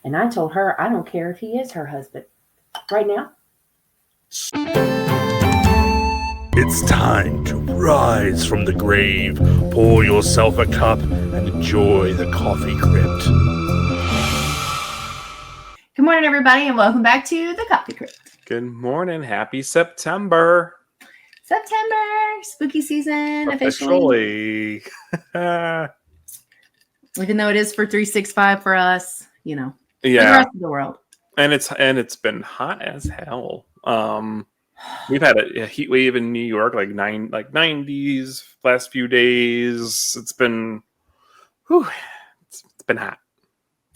And I told her I don't care if he is her husband. Right now. It's time to rise from the grave, pour yourself a cup, and enjoy the coffee crypt. Good morning, everybody, and welcome back to the Coffee Crypt. Good morning. Happy September. September, spooky season, Officially. Even though it is for 365 for us, for the Yeah. rest of the world. And it's been hot as hell. We've had a heat wave in New York, like 90s last few days. It's been it's been hot.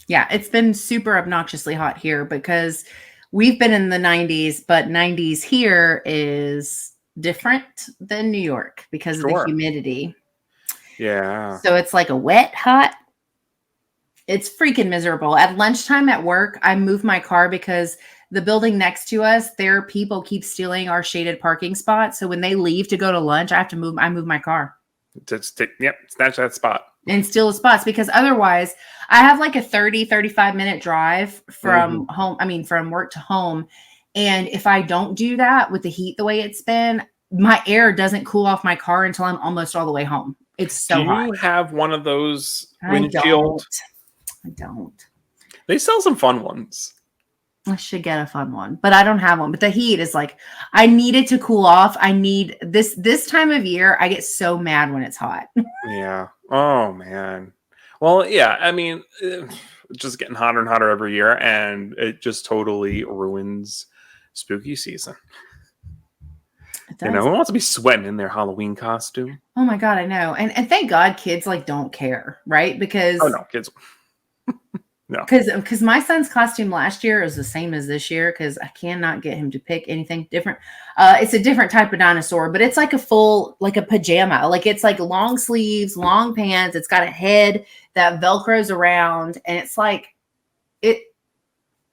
Yeah, it's been super obnoxiously hot here because we've been in the 90s, but 90s here is different than New York because of the humidity. Yeah. So it's like a wet hot. It's freaking miserable. At lunchtime at work, I moved my car because the building next to us, their people keep stealing our shaded parking spot. So when they leave to go to lunch, I move my car. Snatch that spot. And steal the spots because otherwise I have like a 35 minute drive from home. From work to home. And if I don't do that with the heat the way it's been, my air doesn't cool off my car until I'm almost all the way home. It's so hot. Do you have one of those windshield? I don't. They sell some fun ones. I should get a fun one, but I don't have one. But the heat is like, I need it to cool off. I need this time of year. I get so mad when it's hot. Yeah. Oh man. Well, yeah. It's just getting hotter and hotter every year, and it just totally ruins spooky season. Who wants to be sweating in their Halloween costume? Oh my God, I know. And thank God kids don't care, right? Because kids. No. Because my son's costume last year is the same as this year because I cannot get him to pick anything different. It's a different type of dinosaur, but it's like like a pajama. Like it's like long sleeves, long pants. It's got a head that Velcros around. And it's like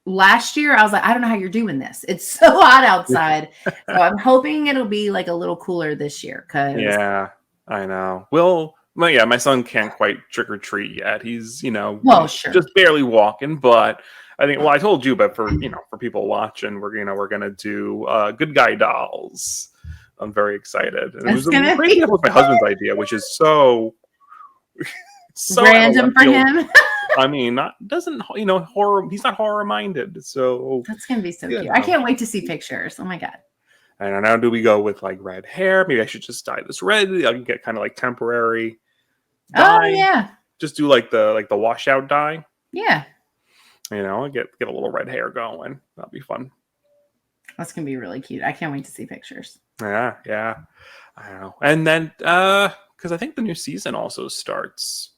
last year, I was like, I don't know how you're doing this. It's so hot outside. So I'm hoping it'll be like a little cooler this year. Yeah, I know. Well, yeah, my son can't quite trick or treat yet. He's, just barely walking. But I think, I told you, but for people watching, we're gonna do Good Guy dolls. I'm very excited. And it was my husband's idea, which is so random for him. Horror. He's not horror minded, so that's gonna be so cute. I can't wait to see pictures. Oh my God. I don't know. Do we go with like red hair? Maybe I should just dye this red. I can get kind of like temporary dye. Oh yeah. Just do like the washout dye. Yeah. Get a little red hair going. That'll be fun. That's gonna be really cute. I can't wait to see pictures. Yeah. I don't know. And then because I think the new season also starts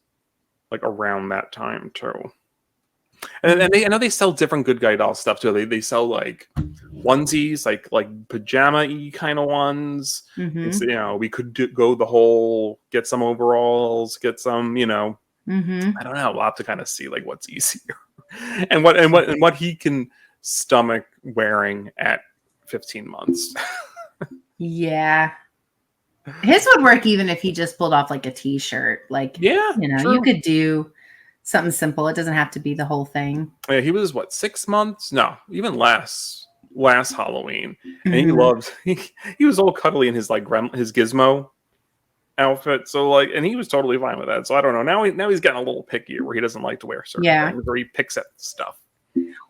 like around that time too. And I know they sell different Good Guy doll stuff too. They sell like onesies, like pajama-y kind of ones. It's, we could go the whole, get some overalls, get some, I don't know. We'll have to kind of see like what's easier and what he can stomach wearing at 15 months. Yeah. His would work even if he just pulled off like a t-shirt. Like, true. You could do something simple. It doesn't have to be the whole thing. Yeah, he was 6 months? No, even last Halloween. And he was all cuddly in his his Gizmo outfit. So and he was totally fine with that. So I don't know. Now he's getting a little pickier where he doesn't like to wear certain things, or he picks at stuff.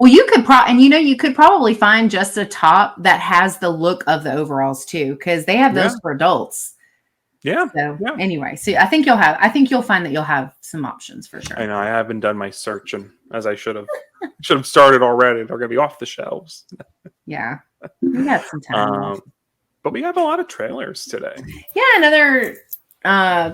Well, you could you could probably find just a top that has the look of the overalls too, because they have those for adults. Yeah. So anyway, so I think you'll find that you'll have some options for sure. I know I haven't done my searching as I should have. Should have started already. They're gonna be off the shelves. Yeah, we got some time. But we have a lot of trailers today. Yeah, another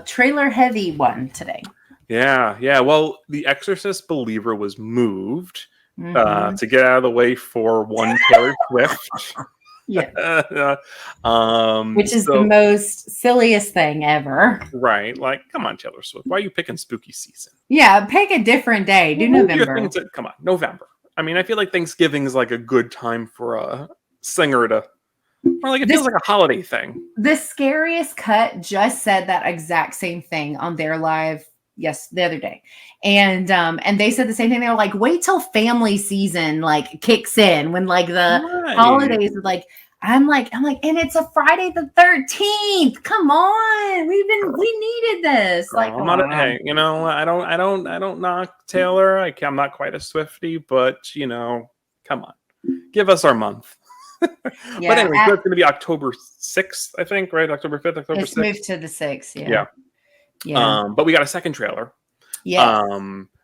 trailer heavy one today. Yeah. Well, the Exorcist Believer was moved to get out of the way for one Taylor Swift. Yeah. Which is the most silliest thing ever. Right. Like, come on, Taylor Swift. Why are you picking spooky season? Yeah, pick a different day. Do November. Come on, November. I feel like Thanksgiving is like a good time for a singer to, or like it feels like a holiday thing. The Scariest Cut just said that exact same thing on their live the other day. And they said the same thing. They were like, wait till family season like kicks in when like the Right. holidays are like, I'm like, and it's a Friday the 13th. Come on. We needed this. Like, I'm not hey, you know, I don't knock Taylor. I'm not quite a Swiftie, but you know, come on. Give us our month. Yeah, but anyway, so it's going to be October 6th, I think, right? October 5th, October 6th. It's moved to the 6th. Yeah. But we got a second trailer. Yes.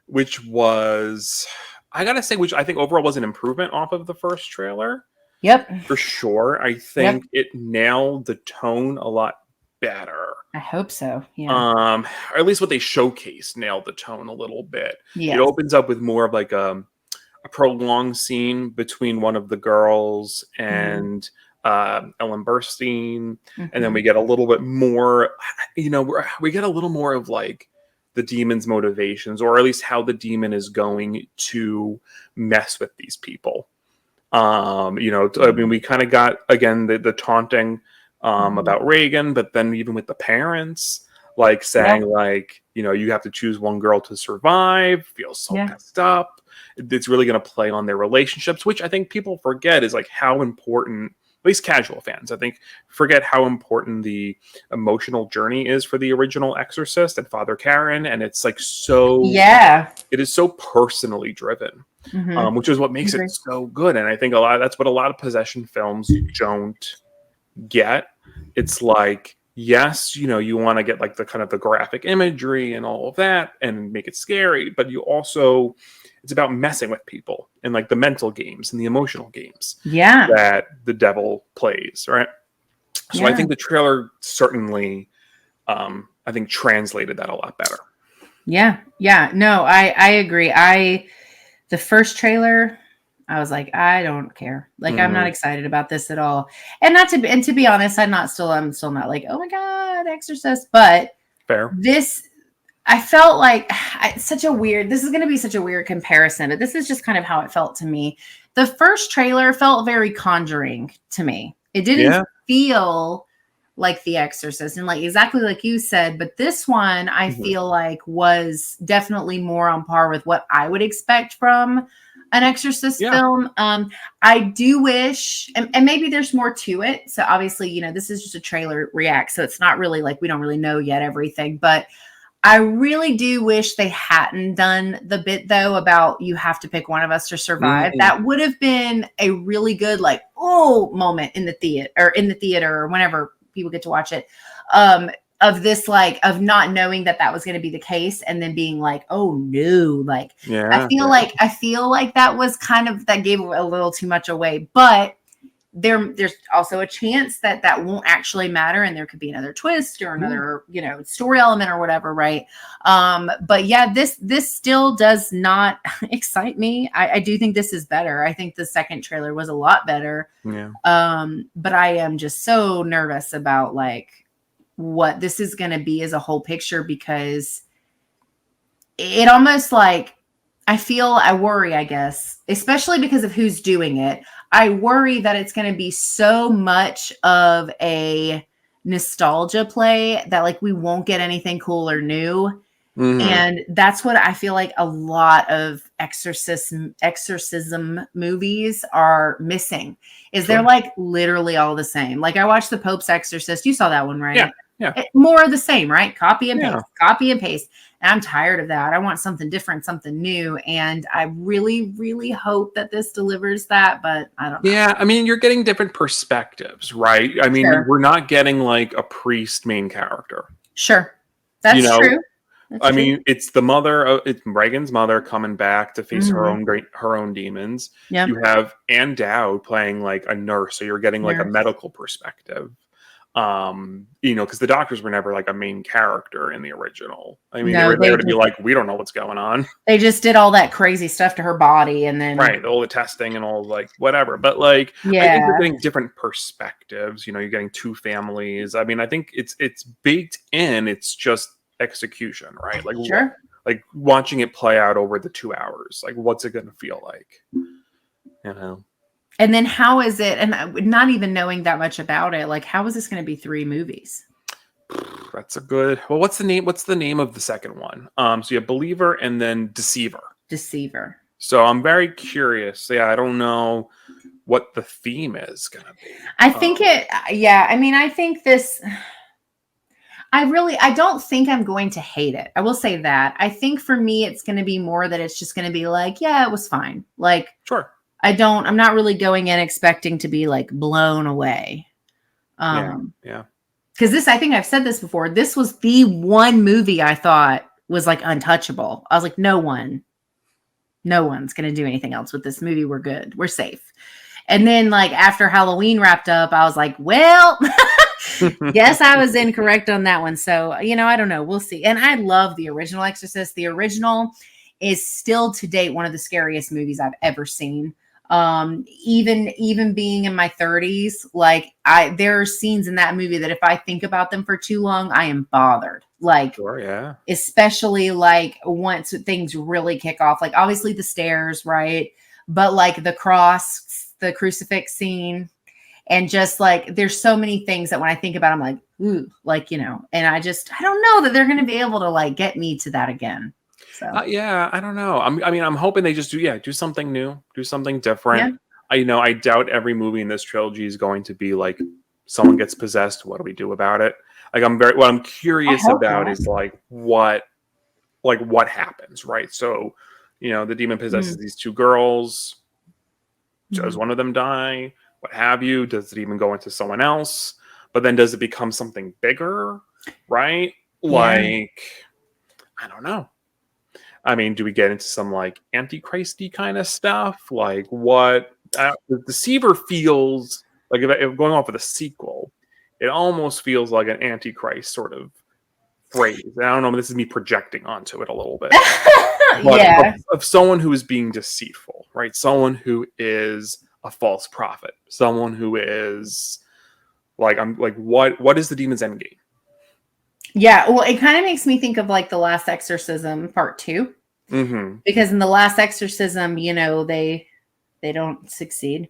Which was, I got to say, which I think overall was an improvement off of the first trailer. Yep. For sure. I think it nailed the tone a lot better. I hope so. Yeah. Or at least what they showcased nailed the tone a little bit. Yes. It opens up with more of like a prolonged scene between one of the girls and Ellen Burstyn, and then we get a little bit more, you know, we get a little more of like the demon's motivations, or at least how the demon is going to mess with these people. You know, I mean, we kind of got again the taunting about Reagan, but then even with the parents, like saying like, you know, you have to choose one girl to survive, feels so messed up. It's really going to play on their relationships, which I think people forget is like how important, at least casual fans, I think, forget how important the emotional journey is for the original Exorcist and Father Karen. And it's like so, it is so personally driven, which is what makes it so good. And I think that's what a lot of possession films don't get. It's like, yes, you know, you want to get like the kind of the graphic imagery and all of that and make it scary, but you also, it's about messing with people and like the mental games and the emotional games that the devil plays, right? So I think the trailer certainly, I think translated that a lot better. Yeah. No, I agree. The first trailer, I was like, I don't care. Like, I'm not excited about this at all. And to be honest, I'm still not like, oh my God, Exorcist. But this, I felt like this is going to be such a weird comparison, but this is just kind of how it felt to me. The first trailer felt very Conjuring to me. It didn't feel like The Exorcist, and like exactly like you said, but this one I feel like was definitely more on par with what I would expect from an Exorcist film. I do wish, and maybe there's more to it. So obviously, you know, this is just a trailer react, so it's not really like we don't really know yet everything, but I really do wish they hadn't done the bit though about you have to pick one of us to survive. That would have been a really good like moment in the theater or whenever people get to watch it. Of this like of not knowing that was going to be the case and then being like, oh no, like I feel like that was kind of, that gave a little too much away, but there's also a chance that won't actually matter, and there could be another twist or another, you know, story element or whatever, right? But yeah, this still does not excite me. I do think this is better. I think the second trailer was a lot better. But I am just so nervous about like what this is going to be as a whole picture, because it almost like I worry, I guess, especially because of who's doing it. I worry that it's going to be so much of a nostalgia play that like we won't get anything cool or new. And that's what I feel like a lot of exorcism movies are missing, is they're like literally all the same. Like I watched The Pope's Exorcist. You saw that one, right? More of the same, right? Copy and paste. And I'm tired of that. I want something different, something new. And I really, really hope that this delivers that, but I don't know. Yeah, I mean, you're getting different perspectives, right? I mean, we're not getting like a priest main character. Sure. That's true. I mean, it's the mother, it's Reagan's mother coming back to face her own demons. You have Ann Dowd playing like a nurse, so you're getting like a medical perspective. You know, because the doctors were never like a main character in the original. I mean, they were there to be like, we don't know what's going on. They just did all that crazy stuff to her body, and then all the testing and all like whatever. But like, I think you're getting different perspectives. You know, you're getting two families. I mean, I think it's baked in. It's just execution, right? Like, like watching it play out over the 2 hours. Like, what's it going to feel like? You know. And then how is it, and not even knowing that much about it, like how is this going to be 3 movies? That's a good. Well, what's the name? What's the name of the second one? So you have Believer and then Deceiver. Deceiver. So I'm very curious. Yeah, I don't know what the theme is gonna be. I think I mean, I think this. I don't think I'm going to hate it. I will say that. I think for me, it's going to be more that it's just going to be like, yeah, it was fine. Like, Sure. I'm not really going in expecting to be like blown away. Yeah. Because this, I think I've said this before. This was the one movie I thought was like untouchable. I was like, no one's going to do anything else with this movie. We're good. We're safe. And then like after Halloween wrapped up, I was like, well, guess I was incorrect on that one. So, I don't know. We'll see. And I love the original Exorcist. The original is still to date one of the scariest movies I've ever seen. Even being in my 30s, like there are scenes in that movie that if I think about them for too long, I am bothered. Like, sure, yeah. Especially like once things really kick off, like obviously the stairs, right? But like the cross, the crucifix scene, and just like there's so many things that when I think about, I'm like, ooh, like, and I don't know that they're going to be able to like get me to that again. So yeah, I don't know. I'm hoping they just do something new, do something different. Yeah. I doubt every movie in this trilogy is going to be like someone gets possessed. What do we do about it? Like what I'm curious about is like what happens, right? So, the demon possesses these two girls. Does one of them die? What have you? Does it even go into someone else? But then does it become something bigger, right? Like, I don't know. I mean, do we get into some like Antichrist-y kind of stuff? Like what? The Deceiver feels like if going off of the sequel, it almost feels like an Antichrist sort of phrase. I don't know. This is me projecting onto it a little bit. But of someone who is being deceitful, right? Someone who is a false prophet. Someone who is like, I'm like, what is the demon's end game? Yeah, well, it kind of makes me think of like The Last Exorcism Part 2. Mm-hmm. Because in The Last Exorcism, they don't succeed.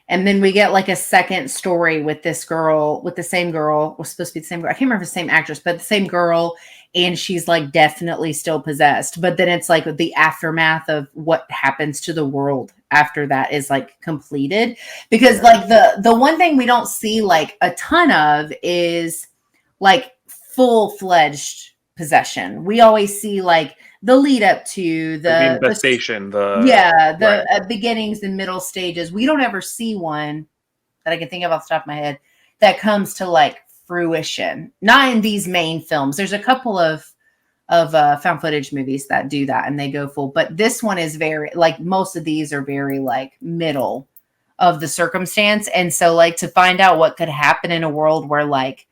And then we get like a second story with this girl, with the same girl. Was supposed to be the same girl. I can't remember the same actress, but the same girl. And she's like definitely still possessed. But then it's like the aftermath of what happens to the world after that is like completed. Because like the one thing we don't see like a ton of is like full-fledged possession. We always see like the lead up to the infestation, beginnings and middle stages. We don't ever see one that I can think of off the top of my head that comes to like fruition. Not in these main films. There's a couple of found footage movies that do that and they go full, but this one is very like most of these are very like middle of the circumstance. And so like to find out what could happen in a world where like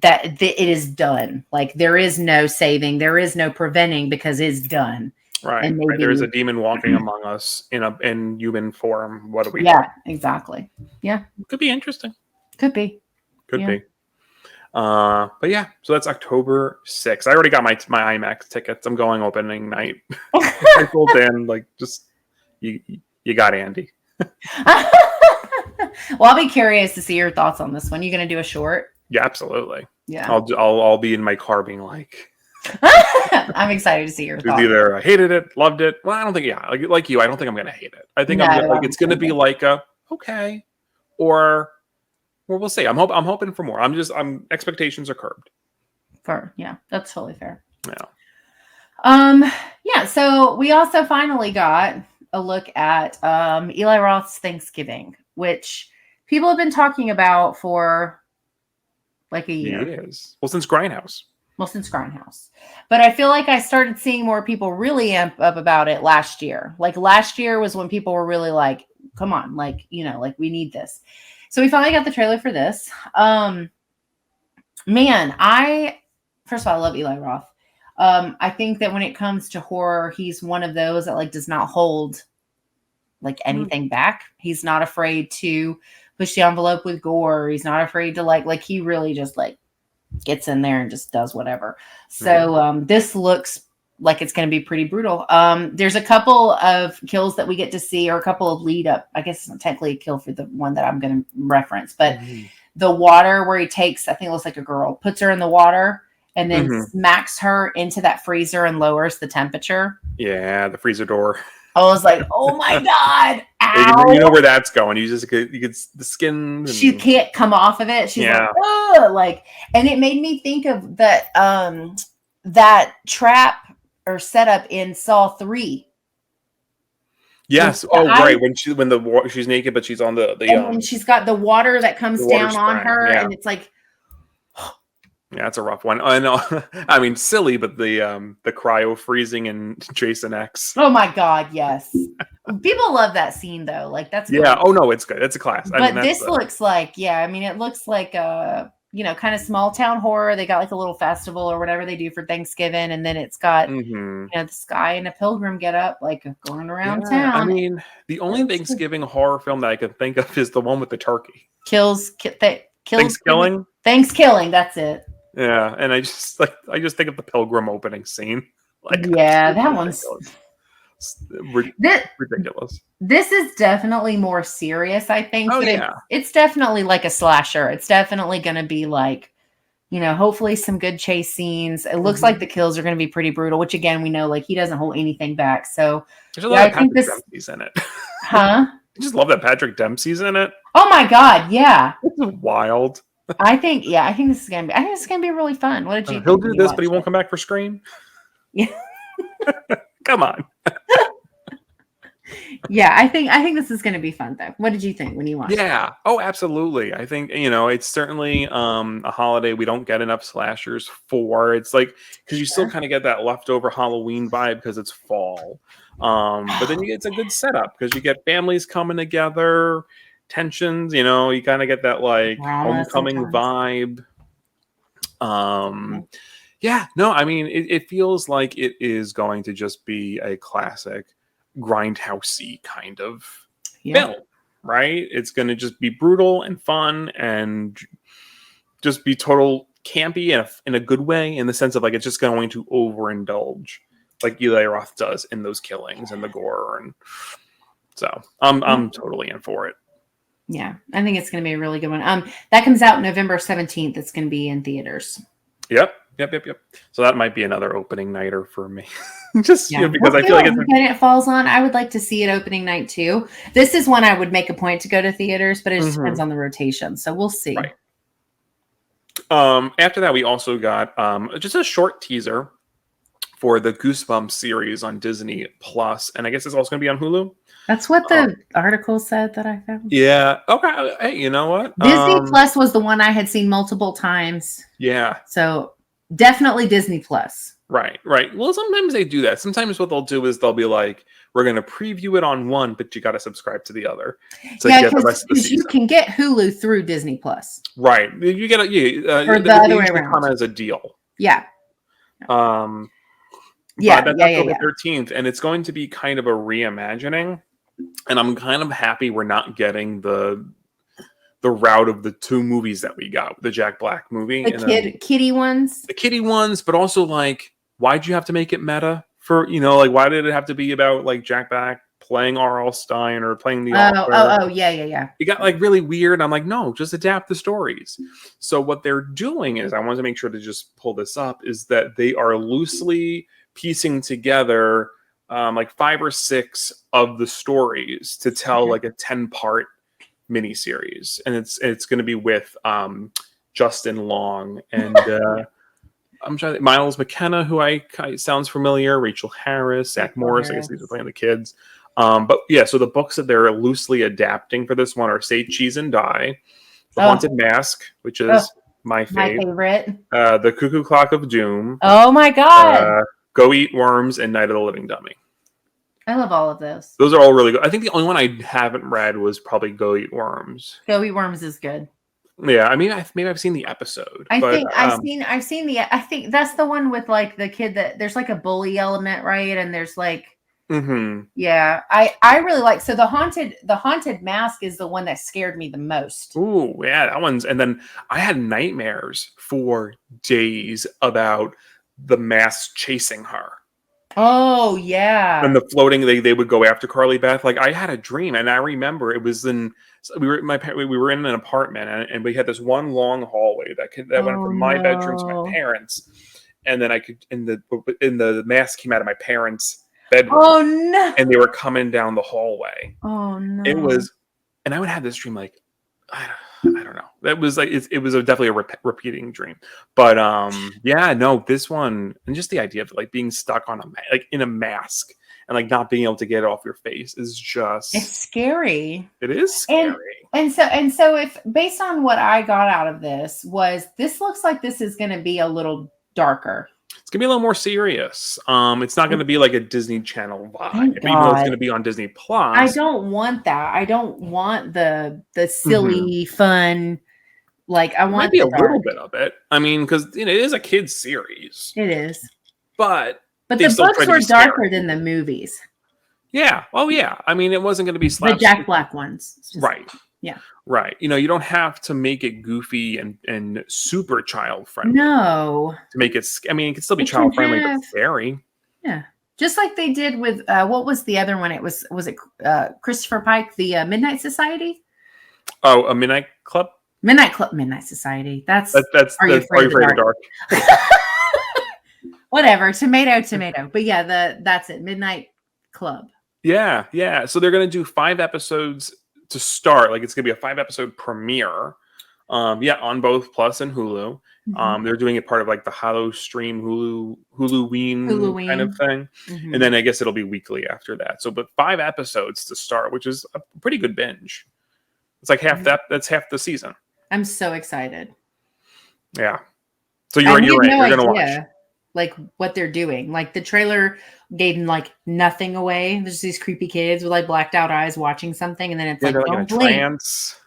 that it is done. Like there is no saving, there is no preventing because it's done. Right. And maybe, there is a demon walking among us in human form. What do we do? Exactly. Yeah. Could be interesting. Could be. But yeah, so that's October 6th. I already got my IMAX tickets. I'm going opening night. I told Dan, like, just you got Andy. Well, I'll be curious to see your thoughts on this one. You gonna do a short? Yeah, absolutely. Yeah. I'll be in my car being like, I'm excited to see your thoughts. Either I hated it, loved it. Well, I don't think, like you, I don't think I'm gonna hate it. I think it's gonna be like a okay, or we'll see. I'm hoping for more. Expectations are curbed. That's totally fair. Yeah. So we also finally got a look at Eli Roth's Thanksgiving, which people have been talking about for like a year. Yes. Well, since Grindhouse. But I feel like I started seeing more people really amp up about it last year. Like last year was when people were really like, come on, like, like we need this. So we finally got the trailer for this. First of all, I love Eli Roth. I think that when it comes to horror, he's one of those that like does not hold like anything back. He's not afraid to push the envelope with gore. He's not afraid to like he really just like gets in there and just does whatever. So this looks like it's going to be pretty brutal. There's a couple of kills that we get to see, or a couple of lead up. I guess it's not technically a kill for the one that I'm going to reference, but the water where he takes, I think it looks like a girl, puts her in the water and then Mhm. smacks her into that freezer and lowers the temperature. Yeah, the freezer door. I was like, oh my God, You know ow. where that's going. You get the skin. She And, can't come off of it. She's yeah. like, oh, like, and it made me think of that, that trap or setup in Saw 3. Yes. Oh, right. When she's naked, but she's on the And then she's got the water that comes the water down on spraying, her, yeah. and it's like, Yeah, that's a rough one. I know. I mean, silly, but the cryo freezing in Jason X. oh my God, yes. People love that scene though. Like that's Yeah. great. Oh no, it's good. It's a class. I But mean, this looks like, yeah, I mean, it looks like a, kind of small town horror. They got like a little festival or whatever they do for Thanksgiving, and then it's got Mm-hmm. this guy in a pilgrim get up, like going around Yeah, I town. mean, the only Thanksgiving horror film that I can think of is the one with the turkey. Kills. Thanksgiving. Thanksgiving. That's it. Yeah, and I just think of the pilgrim opening scene. Like, Yeah, that one's ridiculous. This is definitely more serious, I think. Oh but yeah, it's definitely like a slasher. It's definitely going to be like, hopefully some good chase scenes. It looks like the kills are going to be pretty brutal, which again, we know like he doesn't hold anything back. So there's a lot of Patrick Dempsey's in it. Huh? I just love that Patrick Dempsey's in it. Oh my God, yeah. This is wild. I think this is gonna be really fun. What did you think? He'll do this, but he won't come back for Scream. Yeah. Come on. Yeah, I think this is gonna be fun though. What did you think when you watched it? Yeah. Oh, absolutely. I think, it's certainly a holiday we don't get enough slashers for. It's like, because you still kind of get that leftover Halloween vibe because it's fall. But then it's a good setup because you get families coming together, tensions, you kind of get that like homecoming vibe. Yeah, no, I mean, it feels like it is going to just be a classic grindhousey kind of film, right? It's going to just be brutal and fun and just be total campy in a good way, in the sense of like it's just going to overindulge like Eli Roth does in those killings and the gore, and so I'm totally in for it. Yeah, I think it's going to be a really good one. That comes out November 17th. It's going to be in theaters. Yep. So that might be another opening nighter for me. Just because I feel like it falls on. I would like to see it opening night too. This is one I would make a point to go to theaters, but it just depends on the rotation. So we'll see. Right. After that, we also got just a short teaser for the Goosebumps series on Disney Plus, and I guess it's also going to be on Hulu. That's what the article said that I found. Yeah. Okay. Hey, you know what? Disney Plus was the one I had seen multiple times. Yeah. So definitely Disney Plus. Right. Well, sometimes they do that. Sometimes what they'll do is they'll be like, we're going to preview it on one, but you got to subscribe to the other. So yeah, because you can get Hulu through Disney Plus. Right. You get or the other way around. Come as a deal. Yeah. That's the 13th, and it's going to be kind of a reimagining. And I'm kind of happy we're not getting the route of the two movies that we got, the Jack Black movie, kitty ones, but also like, why'd you have to make it meta for, like, why did it have to be about like Jack Black playing R.L. Stein or playing the author? Yeah. It got like really weird. I'm like, no, just adapt the stories. So what they're doing is, I wanted to make sure to just pull this up, is that they are loosely piecing together like 5 or 6 of the stories to tell like a 10-part miniseries, and it's going to be with Justin Long and I'm trying to, Miles McKenna, who I sounds familiar, Rachel Harris, Zach Morris. I guess these are playing the kids. But yeah, so the books that they're loosely adapting for this one are Say Cheese and Die, The Haunted Mask, which is my favorite, The Cuckoo Clock of Doom. Oh my God. Go Eat Worms and Night of the Living Dummy. I love all of those. Those are all really good. I think the only one I haven't read was probably Go Eat Worms. Go Eat Worms is good. Yeah, I mean, maybe I've seen the episode. I think that's the one with like the kid that there's like a bully element, right? And there's like, yeah, I really like. So the haunted mask is the one that scared me the most. Ooh, yeah, that one's. And then I had nightmares for days about the mask chasing her. Oh yeah. And the floating, they would go after Carly Beth. Like I had a dream, and I remember it was in we were in an apartment, and we had this one long hallway that went Oh from my bedroom to my no. parents, and then I could in the mask came out of my parents' bedroom, Oh no. and they were coming down the hallway. Oh no. It was, and I would have this dream like I don't know. That was like it was definitely a repeating dream, but yeah, no, this one and just the idea of like being stuck on like in a mask and like not being able to get it off your face is just It's scary. it is scary. And so if based on what I got out of this looks like this is going to be a little darker. It's gonna be a little more serious. It's not gonna be like a Disney Channel vibe, Thank even though it's God. gonna be on Disney Plus. I don't want that. I don't want the silly fun. Like I It might want be the a dark. little bit of it. I mean, because it is a kids series, It is. but But they the still books tried to were be scary. darker than the movies. Yeah. Oh yeah. I mean, it wasn't gonna be The slapstick. Jack Black ones. It's just- Right. Yeah. Right. You know, you don't have to make it goofy and super child friendly No. to make it. I mean, it can still be It can child friendly, have- but scary. Yeah. Just like they did with what was the other one? It was it Christopher Pike, the Midnight Society? Oh, a Midnight Club. Midnight Society. That's That's Are You Afraid of the Dark? whatever. Tomato. But yeah, that's it. Midnight Club. Yeah, yeah. So they're gonna do 5 episodes to start. Like it's gonna be a 5-episode premiere. Yeah, on both Plus and Hulu. Mhm. They're doing it part of like the Hollow Stream Huluween kind of thing. Mhm. And then I guess it'll be weekly after that. So, but 5 episodes to start, which is a pretty good binge. It's like half that. That's half the season. I'm so excited. Yeah. So I you're had no You're gonna watch. idea, like what they're doing. Like the trailer gave like nothing away. There's these creepy kids with like blacked out eyes watching something, and then it's Yeah, like they're like in a don't blink. trance.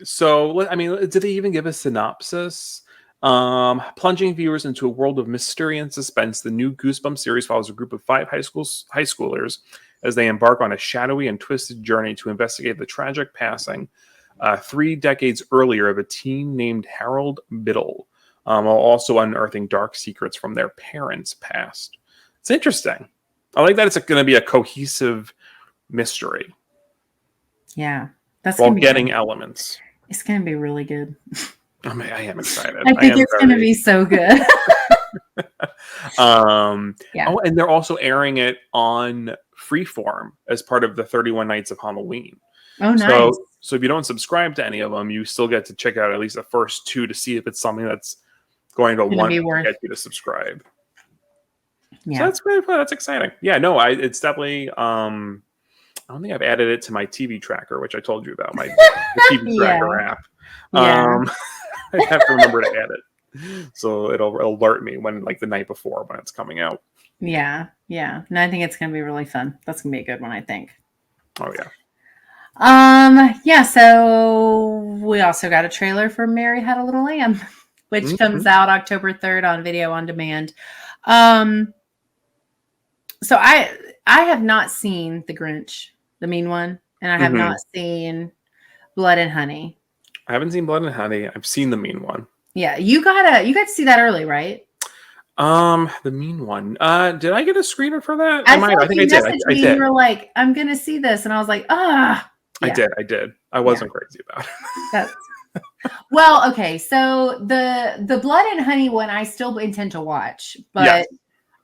So I mean, did they even give a synopsis? Plunging viewers into a world of mystery and suspense, the new Goosebumps series follows a group of 5 high schoolers as they embark on a shadowy and twisted journey to investigate the tragic passing 3 decades earlier of a teen named Harold Biddle, while also unearthing dark secrets from their parents' past. It's interesting. I like that it's going to be a cohesive mystery Yeah, that's while gonna be getting good. elements. It's gonna be really good. I mean, I am excited. I think it's gonna be so good. Yeah. Oh, and they're also airing it on Freeform as part of the 31 Nights of Halloween. Oh, nice. So if you don't subscribe to any of them, you still get to check out at least the first 2 to see if it's something that's going to Gonna want be to worth- get you to subscribe. Yeah. So that's really fun. That's exciting. Yeah, no, it's definitely. I don't think I've added it to my TV tracker, which I told you about the TV tracker app. Yeah. I have to remember to add it, so it'll alert me when like the night before when it's coming out. Yeah. No, I think it's gonna be really fun. That's gonna be a good one, I think. Oh yeah. Yeah, so we also got a trailer for Mary Had a Little Lamb, which comes out October 3rd on video on demand. So I have not seen The Grinch, the mean one, and I have not seen Blood and Honey. I haven't seen Blood and Honey. I've seen the Mean One. Yeah, you got to see that early, right? The Mean One. Did I get a screener for that? I think I did. I did. You were like, I'm gonna see this, and I was like, ah. Yeah. I did. I wasn't crazy about it. That's well, okay. So the Blood and Honey one, I still intend to watch, but Yes.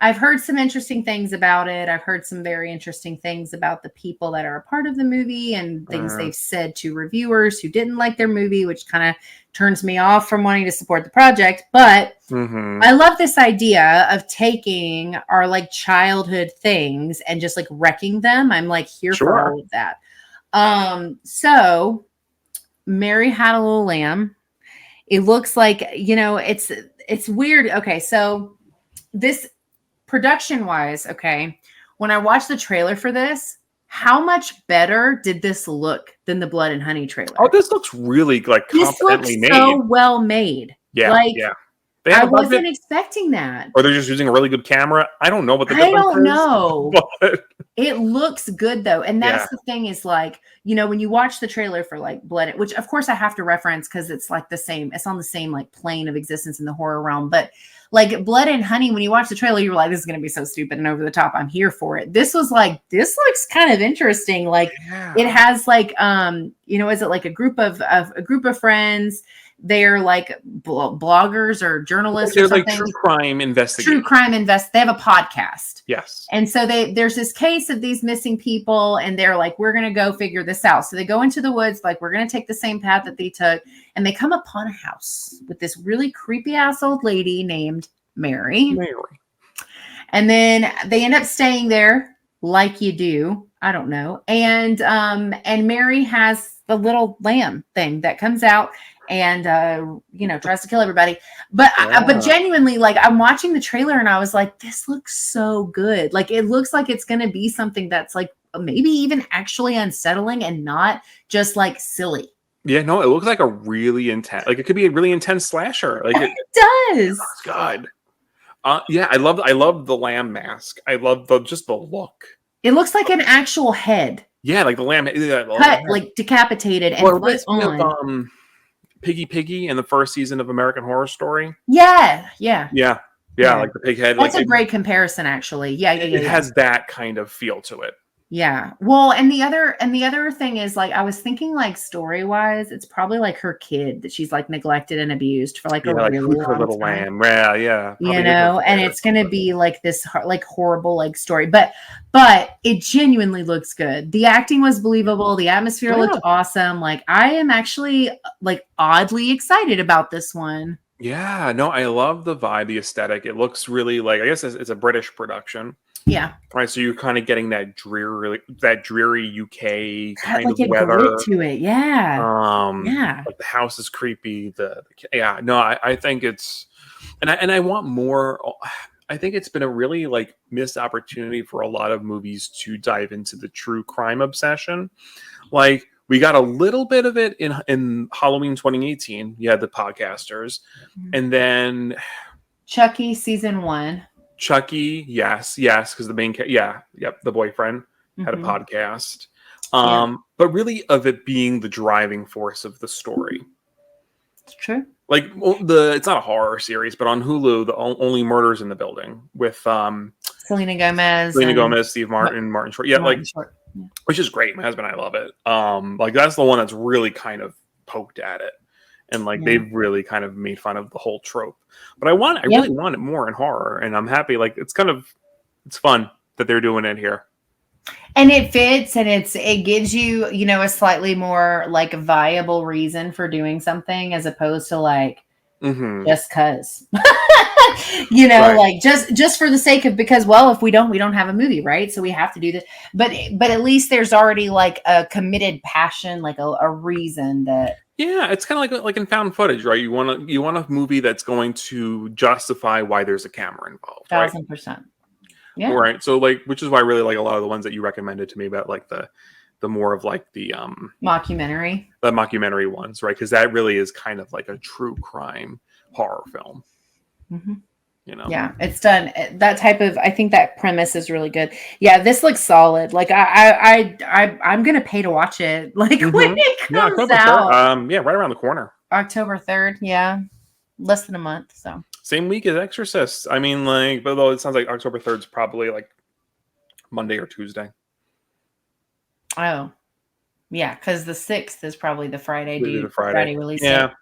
I've heard some interesting things about it. I've heard some very interesting things about the people that are a part of the movie and things they've said to reviewers who didn't like their movie, which kind of turns me off from wanting to support the project. But I love this idea of taking our like childhood things and just like wrecking them. I'm like here for all of that. So Mary Had a Little Lamb. It looks like, it's weird. Okay, so this production wise, okay, when I watched the trailer for this, how much better did this look than the Blood and Honey trailer? Oh, this looks really like competently made. So well made. Yeah, like, yeah. I wasn't expecting that. Or they're just using a really good camera. I don't know what the difference is. I don't know. But it looks good though. And that's the thing is like, when you watch the trailer for like Blood, which of course I have to reference because it's like the same, it's on the same like plane of existence in the horror realm. But Like Blood and Honey, when you watch the trailer, you were like, this is going to be so stupid and over the top. I'm here for it. This was like, this looks kind of interesting. Like it has like, is it like a group of friends? They're like bloggers or journalists or something. Like true crime investigators. They have a podcast. Yes. And so there's this case of these missing people, and they're like, we're going to go figure this out. So they go into the woods, like, we're going to take the same path that they took. And they come upon a house with this really creepy ass old lady named Mary. And then they end up staying there like you do. I don't know. And Mary has the little lamb thing that comes out and tries to kill everybody. But but genuinely, like, I'm watching the trailer and I was like, this looks so good. Like, it looks like it's going to be something that's like maybe even actually unsettling and not just like silly. Yeah, no, it looks like a really intense, like it could be a really intense slasher. Like it does. Oh, God. Yeah, I love the lamb mask. I love the look. It looks like an actual head. Yeah, like the lamb cut, like decapitated and put on. Piggy in the first season of American Horror Story. Yeah. Like the pig head. That's like a great comparison, actually. Yeah. It has that kind of feel to it. Yeah. Well, and the other thing is, like, I was thinking, like, story wise, it's probably like her kid that she's like neglected and abused for like a really long little time. lamb. Yeah. And it's gonna be like this like horrible like story, but it genuinely looks good. The acting was believable. The atmosphere looked awesome. Like, I am actually like oddly excited about this one. Yeah. No, I love the vibe, the aesthetic. It looks really like, I guess it's a British production. Yeah. Right. So you're kind of getting that dreary UK kind like of weather to it. Yeah. Like the house is creepy. I think it's, and I want more. I think it's been a really like missed opportunity for a lot of movies to dive into the true crime obsession. Like, we got a little bit of it in Halloween 2018. You had the podcasters, and then Chucky season 1. Chucky, yes, because the main the boyfriend had a podcast, but really of it being the driving force of the story. It's true. Like it's not a horror series, but on Hulu, the Only Murders in the Building with Selena Gomez, Steve Martin, Martin Short, which is great. My husband and I love it. Like, that's the one that's really kind of poked at it. And like they've really kind of made fun of the whole trope, but I really want it more in horror, and I'm happy. Like, it's fun that they're doing it here, and it fits, and it gives you a slightly more like viable reason for doing something as opposed to like just cause like just for the sake of, because, well, if we don't have a movie, right? So we have to do this, but at least there's already like a committed passion, like a reason that. Yeah, it's kind of like in found footage, right? You want a movie that's going to justify why there's a camera involved, 1,000%. Yeah. Right. So, like, which is why I really like a lot of the ones that you recommended to me about, like the more of like the mockumentary ones, right? Because that really is kind of like a true crime horror film. Yeah, it's done that type of. I think that premise is really good. Yeah, this looks solid. Like, I'm gonna pay to watch it. Like, when it comes out. Right around the corner. October 3rd. Yeah, less than a month. So same week as Exorcist. I mean, like, but though it sounds like October 3rd is probably like Monday or Tuesday. Oh, yeah, because the 6th is probably the Friday. Friday release. Yeah.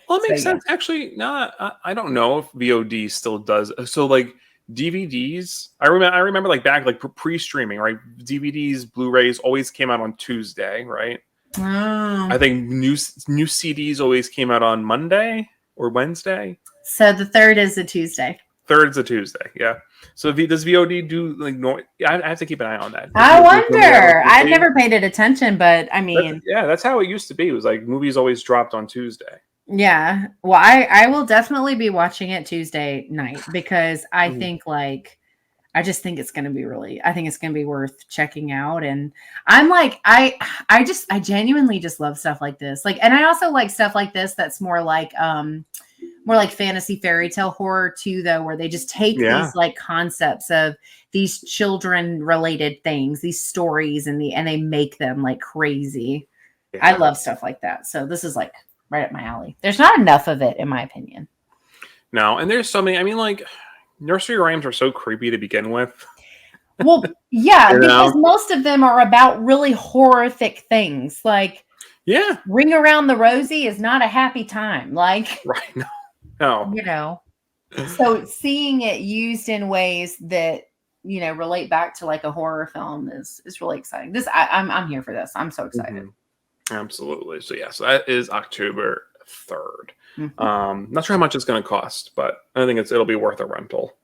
Well, it makes sense. Actually, no, I don't know if VOD still does. So, like, DVDs, I remember like back, like pre-streaming, right? DVDs, Blu-rays always came out on Tuesday, right? Oh. I think new CDs always came out on Monday or Wednesday. So the 3rd is a Tuesday. 3rd is a Tuesday, yeah. So does VOD do like no? I have to keep an eye on that. I wonder. I've never paid it attention, but I mean, that's how it used to be. It was like movies always dropped on Tuesday. Yeah. Well, I will definitely be watching it Tuesday night because I think I just think it's going to be I think it's going to be worth checking out. And I'm like, I genuinely just love stuff like this. Like, and I also like stuff like this that's more like fantasy fairy tale horror too, though, where they just take these like concepts of these children related things, these stories, and they make them like crazy. Yeah. I love stuff like that. So this is like right up my alley. There's not enough of it, in my opinion. No, and there's so many. I mean, like nursery rhymes are so creepy to begin with. Well, yeah, You know? because most of them are about really horrific things. Like Yeah, Ring Around the Rosie is not a happy time. Like, right. No, you know. So seeing it used in ways that, relate back to like a horror film is really exciting. I'm here for this. I'm so excited. Absolutely. So so that is October 3rd. Mhm. Not sure how much it's going to cost, but I think it'll be worth a rental.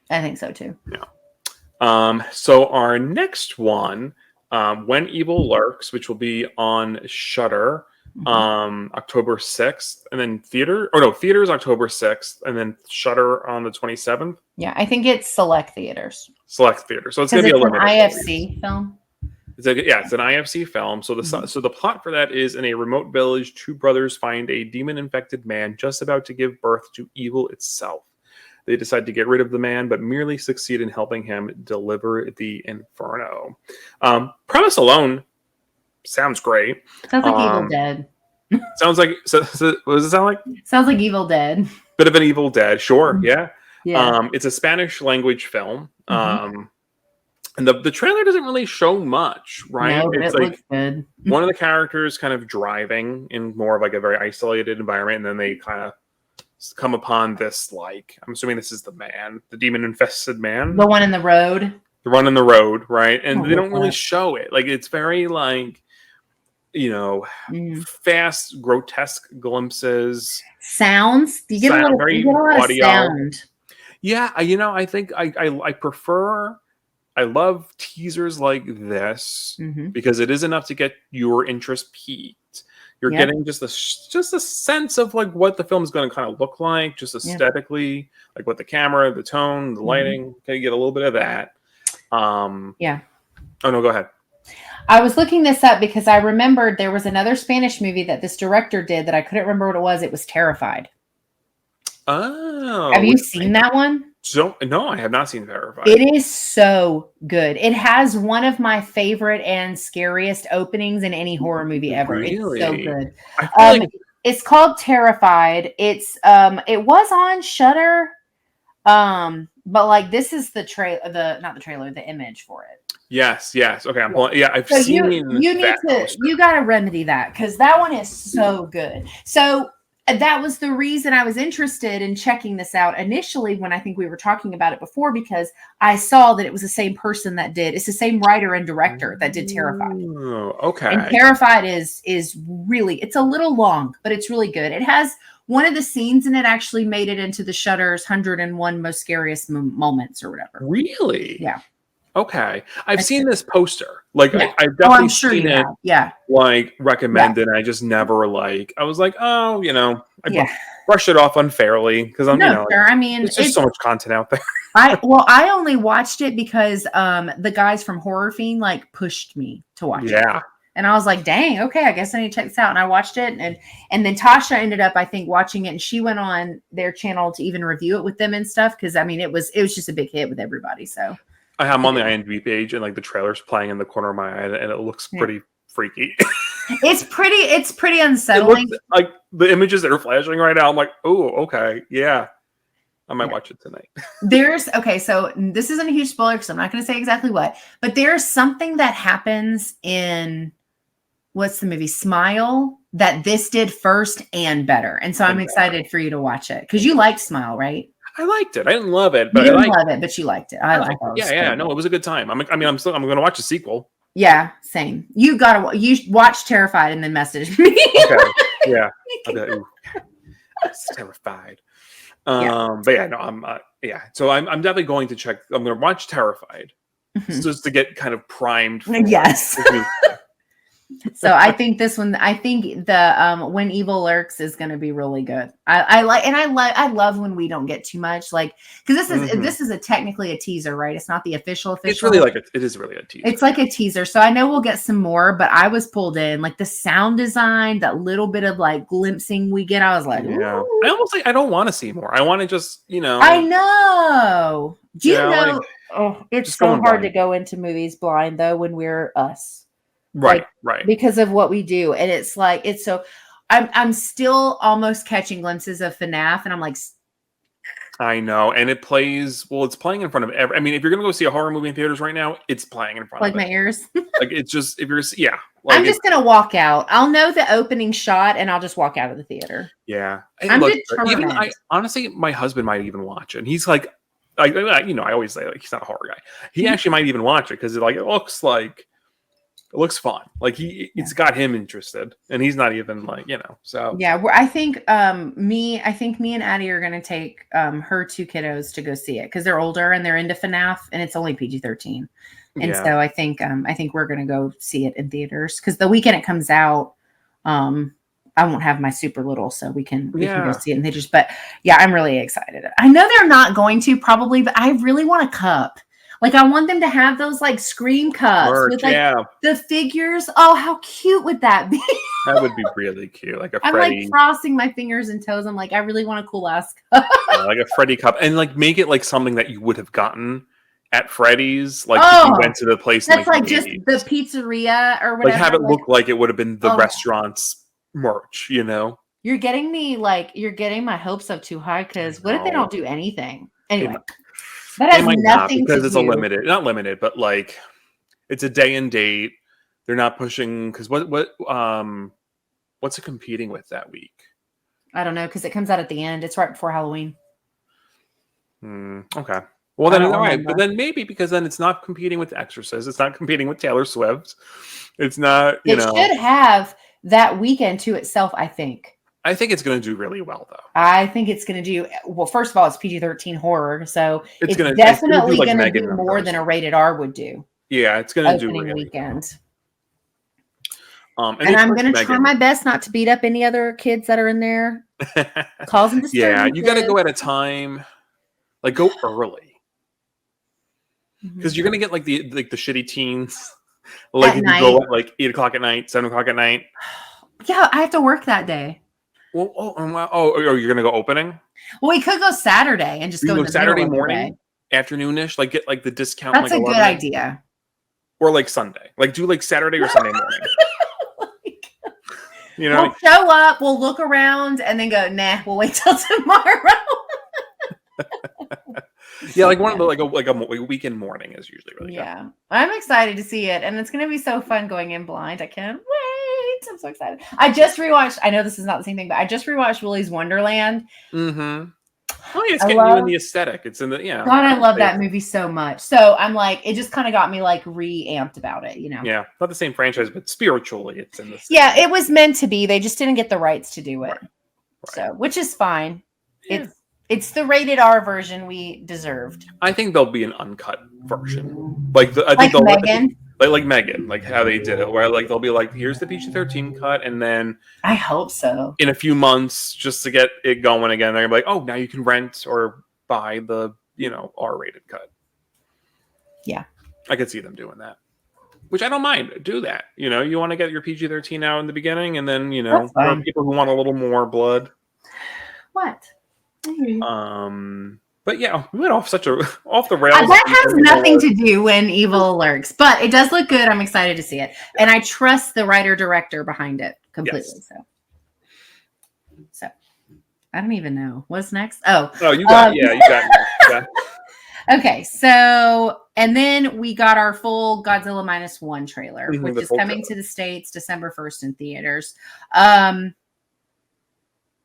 I think so too. So our next one, When Evil Lurks, which will be on Shudder, October 6th, and then theaters October 6th, and then Shudder on the 27th. Yeah, I think it's select theaters. Select theater. So it's Because going to be a it's an limited IFC film. It's an IFC film. So the plot for that is, in a remote village, two brothers find a demon-infected man just about to give birth to evil itself. They decide to get rid of the man, but merely succeed in helping him deliver the inferno. Premise alone sounds great. Sounds like Evil Dead. Sounds like what does it sound like? Sounds like Evil Dead. Bit of an Evil Dead, sure, yeah. Yeah. It's a Spanish language film. And the trailer doesn't really show much, right? No, but It's it like looks good. one of the characters kind of driving in more of like a very isolated environment, and then they kind of come upon this, like, I'm assuming this is the man, the demon-infested man. The one in the road. The one in the road, right? And Oh, they don't really that. show it. Like, it's very, like, fast, grotesque glimpses. Sounds. You get Sound, a very lot of audio. sound. Yeah, I think I prefer. I love teasers like this because it is enough to get your interest peaked. You're getting just a sense of like what the film is going to kind of look like, just aesthetically, like what the camera, the tone, the lighting. Okay, you get a little bit of that. Yeah. Oh no, go ahead. I was looking this up because I remembered there was another Spanish movie that this director did that I couldn't remember what it was. It was Terrified. Oh, have you seen that one? No, I have not seen Terrified. It is so good. It has one of my favorite and scariest openings in any horror movie ever. Really? It's so good. I feel like It's called Terrified. It's it was on Shudder. But like this is the image for it. Yes. Okay, I'm pulling. Yeah, I've So seen. you got to remedy that because that one is so good. So that was the reason I was interested in checking this out initially when I think we were talking about it before, because I saw that it was the same person it's the same writer and director that did Terrified. Oh, okay. And Terrified is really, it's a little long, but it's really good. It has one of the scenes in it actually made it into the Shudder's 101 most scariest moments or whatever. Really? Yeah. Okay. I've seen this poster. Like, I've definitely I'm sure seen you it. have. Yeah. Like, recommended. And I just never I was like, oh, I brush it off unfairly because I'm, sure. I mean, there's just so much content out there. I only watched it because the guys from Horror Fiend like pushed me to watch it. Yeah. And I was like, dang, okay, I guess I need to check this out. And I watched it. And then Tasha ended up, I think, watching it. And she went on their channel to even review it with them and stuff. Because, I mean, it was just a big hit with everybody. So I'm on the IMDb page and like the trailer's playing in the corner of my eye and it looks pretty freaky. It's pretty unsettling. Like the images that are flashing right now, I'm like, oh, okay. Yeah. I might watch it tonight. So this isn't a huge spoiler because I'm not going to say exactly what, but there's something that happens in what's the movie Smile that this did first and better. And so I'm excited for you to watch it because you liked Smile, right? I liked it. I didn't love it, but you didn't love it, but you liked it. I like it. Yeah. No, it was a good time. I'm going to watch the sequel. Yeah, same. You watch Terrified and then message me. Okay. Yeah. Okay. I'm terrified. But yeah, no, I'm So I'm definitely going to check. I'm going to watch Terrified just to get kind of primed. Yes. So I think the When Evil Lurks is going to be really good. I love when we don't get too much, like, because this is technically a teaser, right? It's not the official. It's really it is really a teaser. It's like a teaser, so I know we'll get some more. But I was pulled in, like the sound design, that little bit of like glimpsing we get. I was like, yeah. I almost I don't want to see more. I want to just I know. Do you know? It's so hard to go into movies blind though when we're us. Right. Because of what we do. And it's like, I'm still almost catching glimpses of FNAF and I'm like, I know, and it plays. Well, it's playing in front of every. I mean, if you're gonna go see a horror movie in theaters right now, it's playing in front Like of my it. ears. Like it's just if you're like I'm just gonna walk out. I'll know the opening shot and I'll just walk out of the theater. yeah. Hey, I'm look, even determined. honestly, my husband might even watch it. And he's like, I always say like he's not a horror guy. He actually might even watch it because it looks fun. Like it's got him interested, and he's not even like So Yeah, I think me and Addie are gonna take her two kiddos to go see it because they're older and they're into FNAF and it's only PG-13. And yeah. so I think we're gonna go see it in theaters because the weekend it comes out, I won't have my super little, so we can go see it in theaters. But yeah, I'm really excited. I know they're not going to probably, but I really want a cup. Like I want them to have those like Scream cups with like the figures. Oh, how cute would that be? That would be really cute. Like a I'm Freddy. like crossing my fingers and toes. I'm like, I really want a cool ass cup. Like a Freddy cup, and like make it like something that you would have gotten at Freddy's, like if you went to the place. That's like just the pizzeria or whatever. Like have it look like it would have been the restaurant's merch, You're getting my hopes up too high because what if they don't do anything? Anyway, that has nothing because to it's do. not limited, but like it's a day and date. They're not pushing because what's it competing with that week? I don't know because it comes out at the end. It's right before Halloween. Okay. Well, then, all right. But then maybe because then it's not competing with Exorcist. It's not competing with Taylor Swift. It's not, It should have that weekend to itself, I think. I think it's going to do really well, though. I think it's going to do, well, first of all, it's PG-13 horror. So it's definitely going to do more than a rated R would do. Yeah, it's going to do really weekend. Well. And I'm going to try my best not to beat up any other kids that are in there. Cause them to yeah, you got to go at a time, like go early. Because you're gonna get like the shitty teens, like if you go at like 8 o'clock at night, 7 o'clock at night. Yeah, I have to work that day. Well, you're gonna go opening? Well, we could go Saturday and just go in the Saturday morning, afternoonish, like get like the discount. That's like, a good idea. Or like Sunday, like do like Saturday or Sunday morning. We'll show up, we'll look around, and then go. Nah, we'll wait till tomorrow. Yeah, like one of the like a weekend morning is usually really good. Yeah, I'm excited to see it, and it's going to be so fun going in blind. I can't wait. I'm so excited. I just rewatched. I know this is not the same thing, but I just rewatched Willy's Wonderland. Mm-hmm. Oh, yeah, it's getting you in the aesthetic. It's in the God, I love that movie so much. So I'm like, it just kind of got me like re-amped about it, Yeah, not the same franchise, but spiritually, it's in this. Yeah, it was meant to be. They just didn't get the rights to do it, right. So which is fine. Yeah. It's the rated R version we deserved. I think there'll be an uncut version, I think they'll Megan. Like Megan, like how they did it, where like they'll be like, "Here's the PG-13 cut," and then I hope so. In a few months, just to get it going again, they're gonna be like, "Oh, now you can rent or buy the R-rated cut." Yeah, I could see them doing that, which I don't mind. Do that. You want to get your PG-13 out in the beginning, and then for people who want a little more blood. What? But yeah, we went off off the rails. That has nothing to do when evil lurks, but it does look good. I'm excited to see it, and I trust the writer director behind it completely. Yes. So I don't even know what's next. Oh, you got you got it. Okay, so and then we got our full Godzilla Minus One trailer, which is coming to the States December 1st in theaters.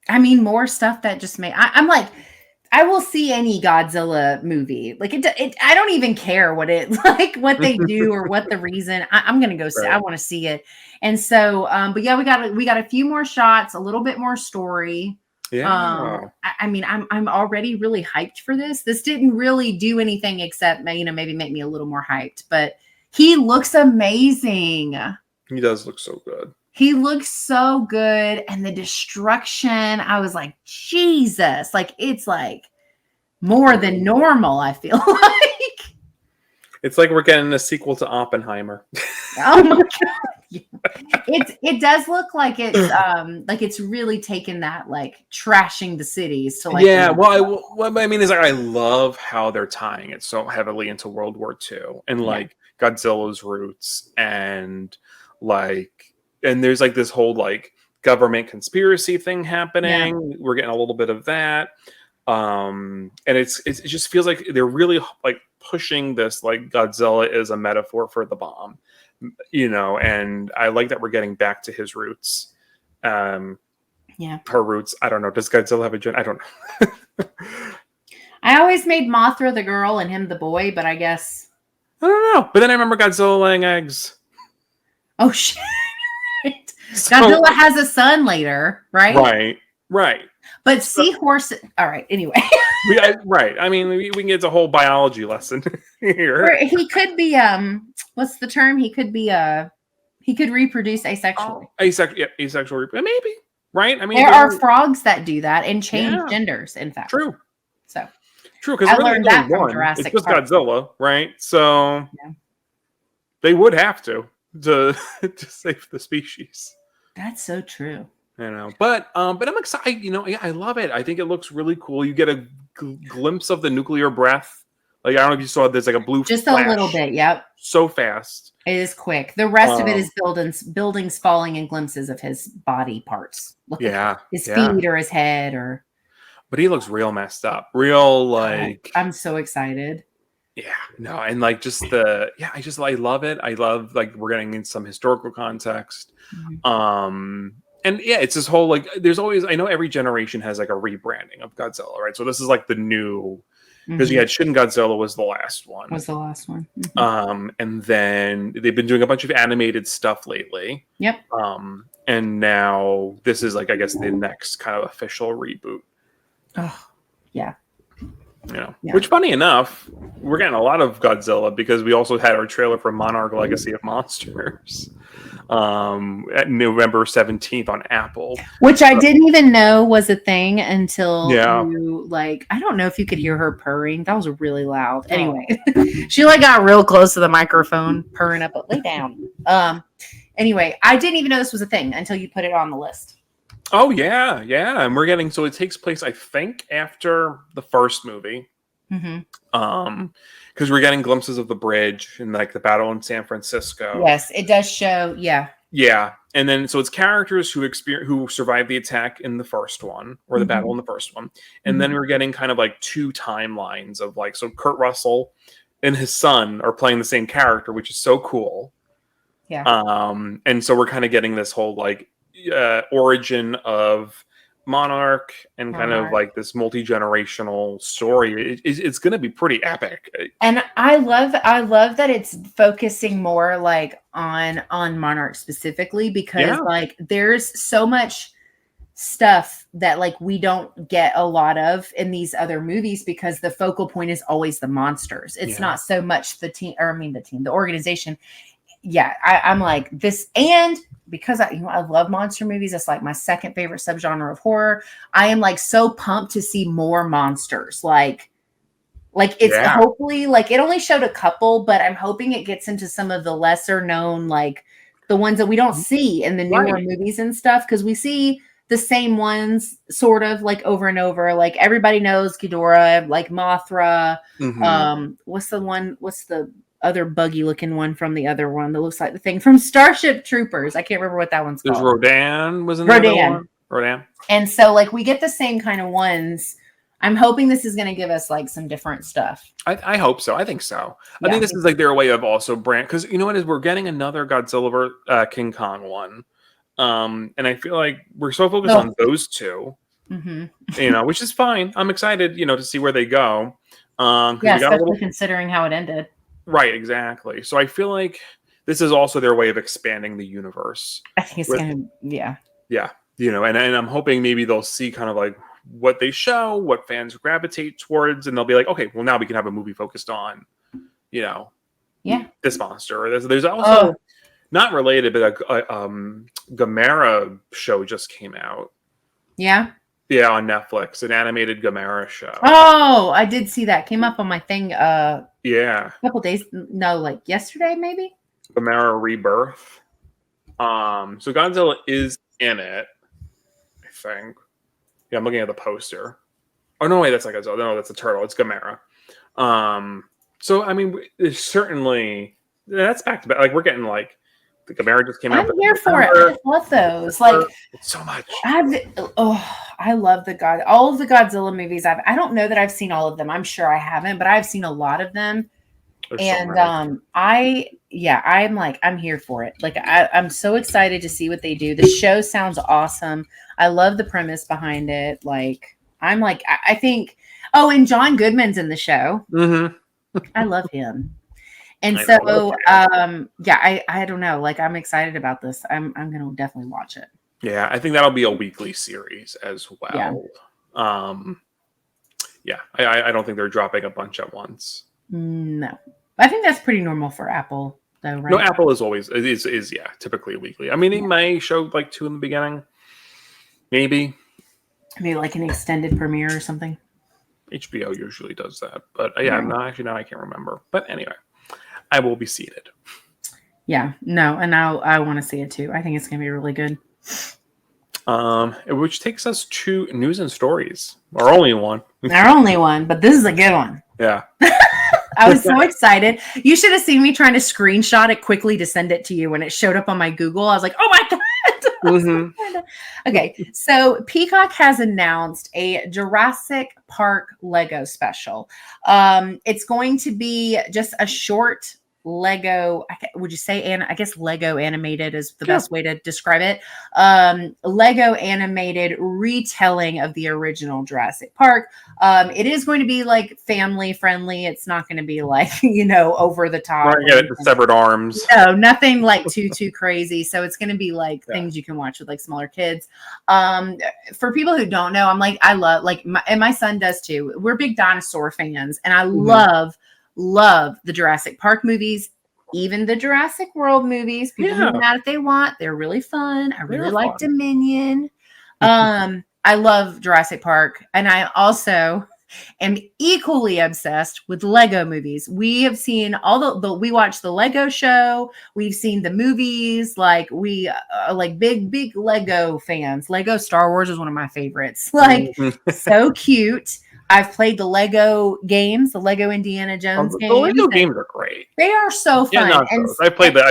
I mean, more stuff that just I'm like, I will see any Godzilla movie. Like I don't even care what they do or what the reason. I'm gonna go see. Right. I want to see it. And so, but yeah, we got a few more shots, a little bit more story. Yeah. I mean, I'm already really hyped for this. This didn't really do anything except maybe make me a little more hyped. But he looks amazing. He does look so good. He looks so good. And the destruction, I was like, Jesus, like it's like more than normal, I feel like. It's like we're getting a sequel to Oppenheimer. Oh my God. It does look like it's really taken that like trashing the cities to like. Yeah, what I mean is I love how they're tying it so heavily into World War II and like Godzilla's roots and there's like this whole like government conspiracy thing happening. Yeah. We're getting a little bit of that. And it just feels like they're really like pushing this like Godzilla is a metaphor for the bomb, and I like that we're getting back to his roots. Her roots. I don't know. Does Godzilla have a gen? I don't know. I always made Mothra the girl and him the boy, but I guess I don't know. But then I remember Godzilla laying eggs. Oh shit! Right. So, Godzilla has a son later, right? Right. But seahorse. All right. Anyway. Right. I mean, we can get a whole biology lesson here. Or he could be what's the term? He could be he could reproduce asexually. Asexual. Maybe. Right. I mean, there are frogs that do that and change genders. In fact. True. So. True, because I learned that from Jurassic It's just Park. Godzilla, right? So they would have to save the species. That's so true. But I'm excited. I love it. I think it looks really cool. You get a glimpse of the nuclear breath. Like, I don't know if you saw. There's like a blue just flash. A little bit. Yep. So fast. It is quick. The rest of it is buildings falling and glimpses of his body parts. His feet or his head or. But he looks real messed up. Real like. I'm so excited. Yeah, no, and like I love it. I love like we're getting in some historical context. And it's this whole like there's always, I know every generation has like a rebranding of Godzilla, right? So this is like the new, because you had Shin Godzilla was the last one. And then they've been doing a bunch of animated stuff lately. Yep. And now this is like, I guess, the next kind of official reboot. Oh, yeah. Which, funny enough, we're getting a lot of Godzilla because we also had our trailer for Monarch Legacy of Monsters at November 17th on Apple. Which I didn't even know was a thing until you, like, I don't know if you could hear her purring. That was really loud. Anyway, she like got real close to the microphone purring up, but lay down. Anyway, I didn't even know this was a thing until you put it on the list. Oh, yeah. And we're getting, so it takes place, I think, after the first movie. Because we're getting glimpses of the bridge and like the battle in San Francisco. Yes, it does show. Yeah. And then, so it's characters who survived the attack in the first one, or the battle in the first one. And then we're getting kind of like two timelines of like, so Kurt Russell and his son are playing the same character, which is so cool. Yeah. And so we're kind of getting this whole like, origin of Monarch and kind of like this multi-generational story. It's going to be pretty epic. And I love that it's focusing more like on Monarch specifically, because like there's so much stuff that like we don't get a lot of in these other movies because the focal point is always the monsters. It's not so much the organization. Yeah, I'm like this, and because I love monster movies, it's like my second favorite subgenre of horror. I am like so pumped to see more monsters. Like it's hopefully, like, it only showed a couple, but I'm hoping it gets into some of the lesser known, like the ones that we don't see in the newer movies and stuff, because we see the same ones sort of like over and over. Like everybody knows Ghidorah, like Mothra. What's the other buggy looking one from the other one that looks like the thing from Starship Troopers? I can't remember what that one's called. There's Rodan was in the other one. Rodan. And so like we get the same kind of ones. I'm hoping this is going to give us like some different stuff. I hope so. I think so. I think this is like their way of also brand, because you know what is, we're getting another Godzilla King Kong one. And I feel like we're so focused on those two, which is fine. I'm excited, to see where they go. Especially considering how it ended. Right, exactly. So I feel like this is also their way of expanding the universe. I think it's going to, and I'm hoping maybe they'll see kind of like what they show, what fans gravitate towards, and they'll be like, okay, well now we can have a movie focused on, this monster. Or there's also not related, but a Gamera show just came out. Yeah. Yeah, on Netflix, an animated Gamera show. Oh, I did see that. Came up on my thing. A couple days. No, like yesterday, maybe. Gamera Rebirth. So Godzilla is in it, I think. Yeah, I'm looking at the poster. Oh no, wait, that's like Godzilla. No, that's a turtle. It's Gamera. So I mean, there's certainly, that's back to back. Like we're getting like The Gamera just came out. I'm here for it. I love those. Like so much. I love all of the Godzilla movies. I don't know that I've seen all of them. I'm sure I haven't, but I've seen a lot of them. There's so And many. I'm here for it. Like I'm so excited to see what they do. The show sounds awesome. I love the premise behind it. Like I think. Oh, and John Goodman's in the show. Mm-hmm. I love him. And I so, I don't know. Like, I'm excited about this. I'm going to definitely watch it. Yeah, I think that'll be a weekly series as well. Yeah. I don't think they're dropping a bunch at once. No, I think that's pretty normal for Apple, though, right? No, Apple is always typically weekly. I mean, they may show like 2 in the beginning, maybe like an extended premiere or something. HBO usually does that, but now I can't remember. But anyway, I will be seated. Yeah, no, and I want to see it too. I think it's going to be really good. Which takes us to news and stories. Our only one. Our only one, but this is a good one. Yeah. I was so excited. You should have seen me trying to screenshot it quickly to send it to you when it showed up on my Google. I was like, oh my God. Mm-hmm. Okay, so Peacock has announced a Jurassic Park Lego special. It's going to be just a short Lego, would you say, and I guess Lego animated is the best way to describe it. Lego animated retelling of the original Jurassic Park. It is going to be like family friendly. It's not going to be like, over the top. The severed arms. No, nothing like too crazy. So it's going to be like things you can watch with like smaller kids. For people who don't know, I love and my son does too. We're big dinosaur fans, and I love the Jurassic Park movies, even the Jurassic World movies. People can do that if they want. They're really fun. I really like Dominion. I love Jurassic Park, and I also am equally obsessed with Lego movies. We have seen we watched the Lego show. We've seen the movies. Like we like big Lego fans. Lego Star Wars is one of my favorites. Like so cute. I've played the Lego games, the Lego Indiana Jones games. The Lego games are great. They are so fun. Yeah, I played that.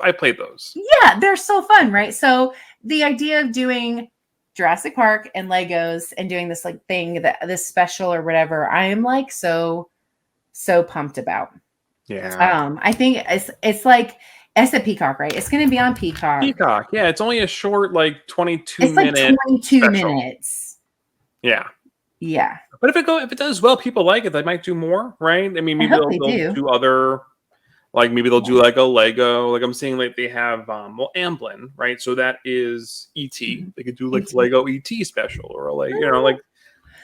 I played those. Yeah, they're so fun, right? So the idea of doing Jurassic Park and Legos and doing this like thing, this special or whatever, I am like so pumped about. Yeah. I think it's like it's a Peacock, right? It's going to be on Peacock. Peacock, yeah. It's only a short, like 22 it's minute. Like 22 special. Minutes. Yeah. Yeah. But if it does well, people like it. They might do more, right? I mean, maybe they'll do other, like maybe they'll do like a Lego. Like I'm seeing, like they have Amblin, right? So that is ET. They could do like Lego ET special, or like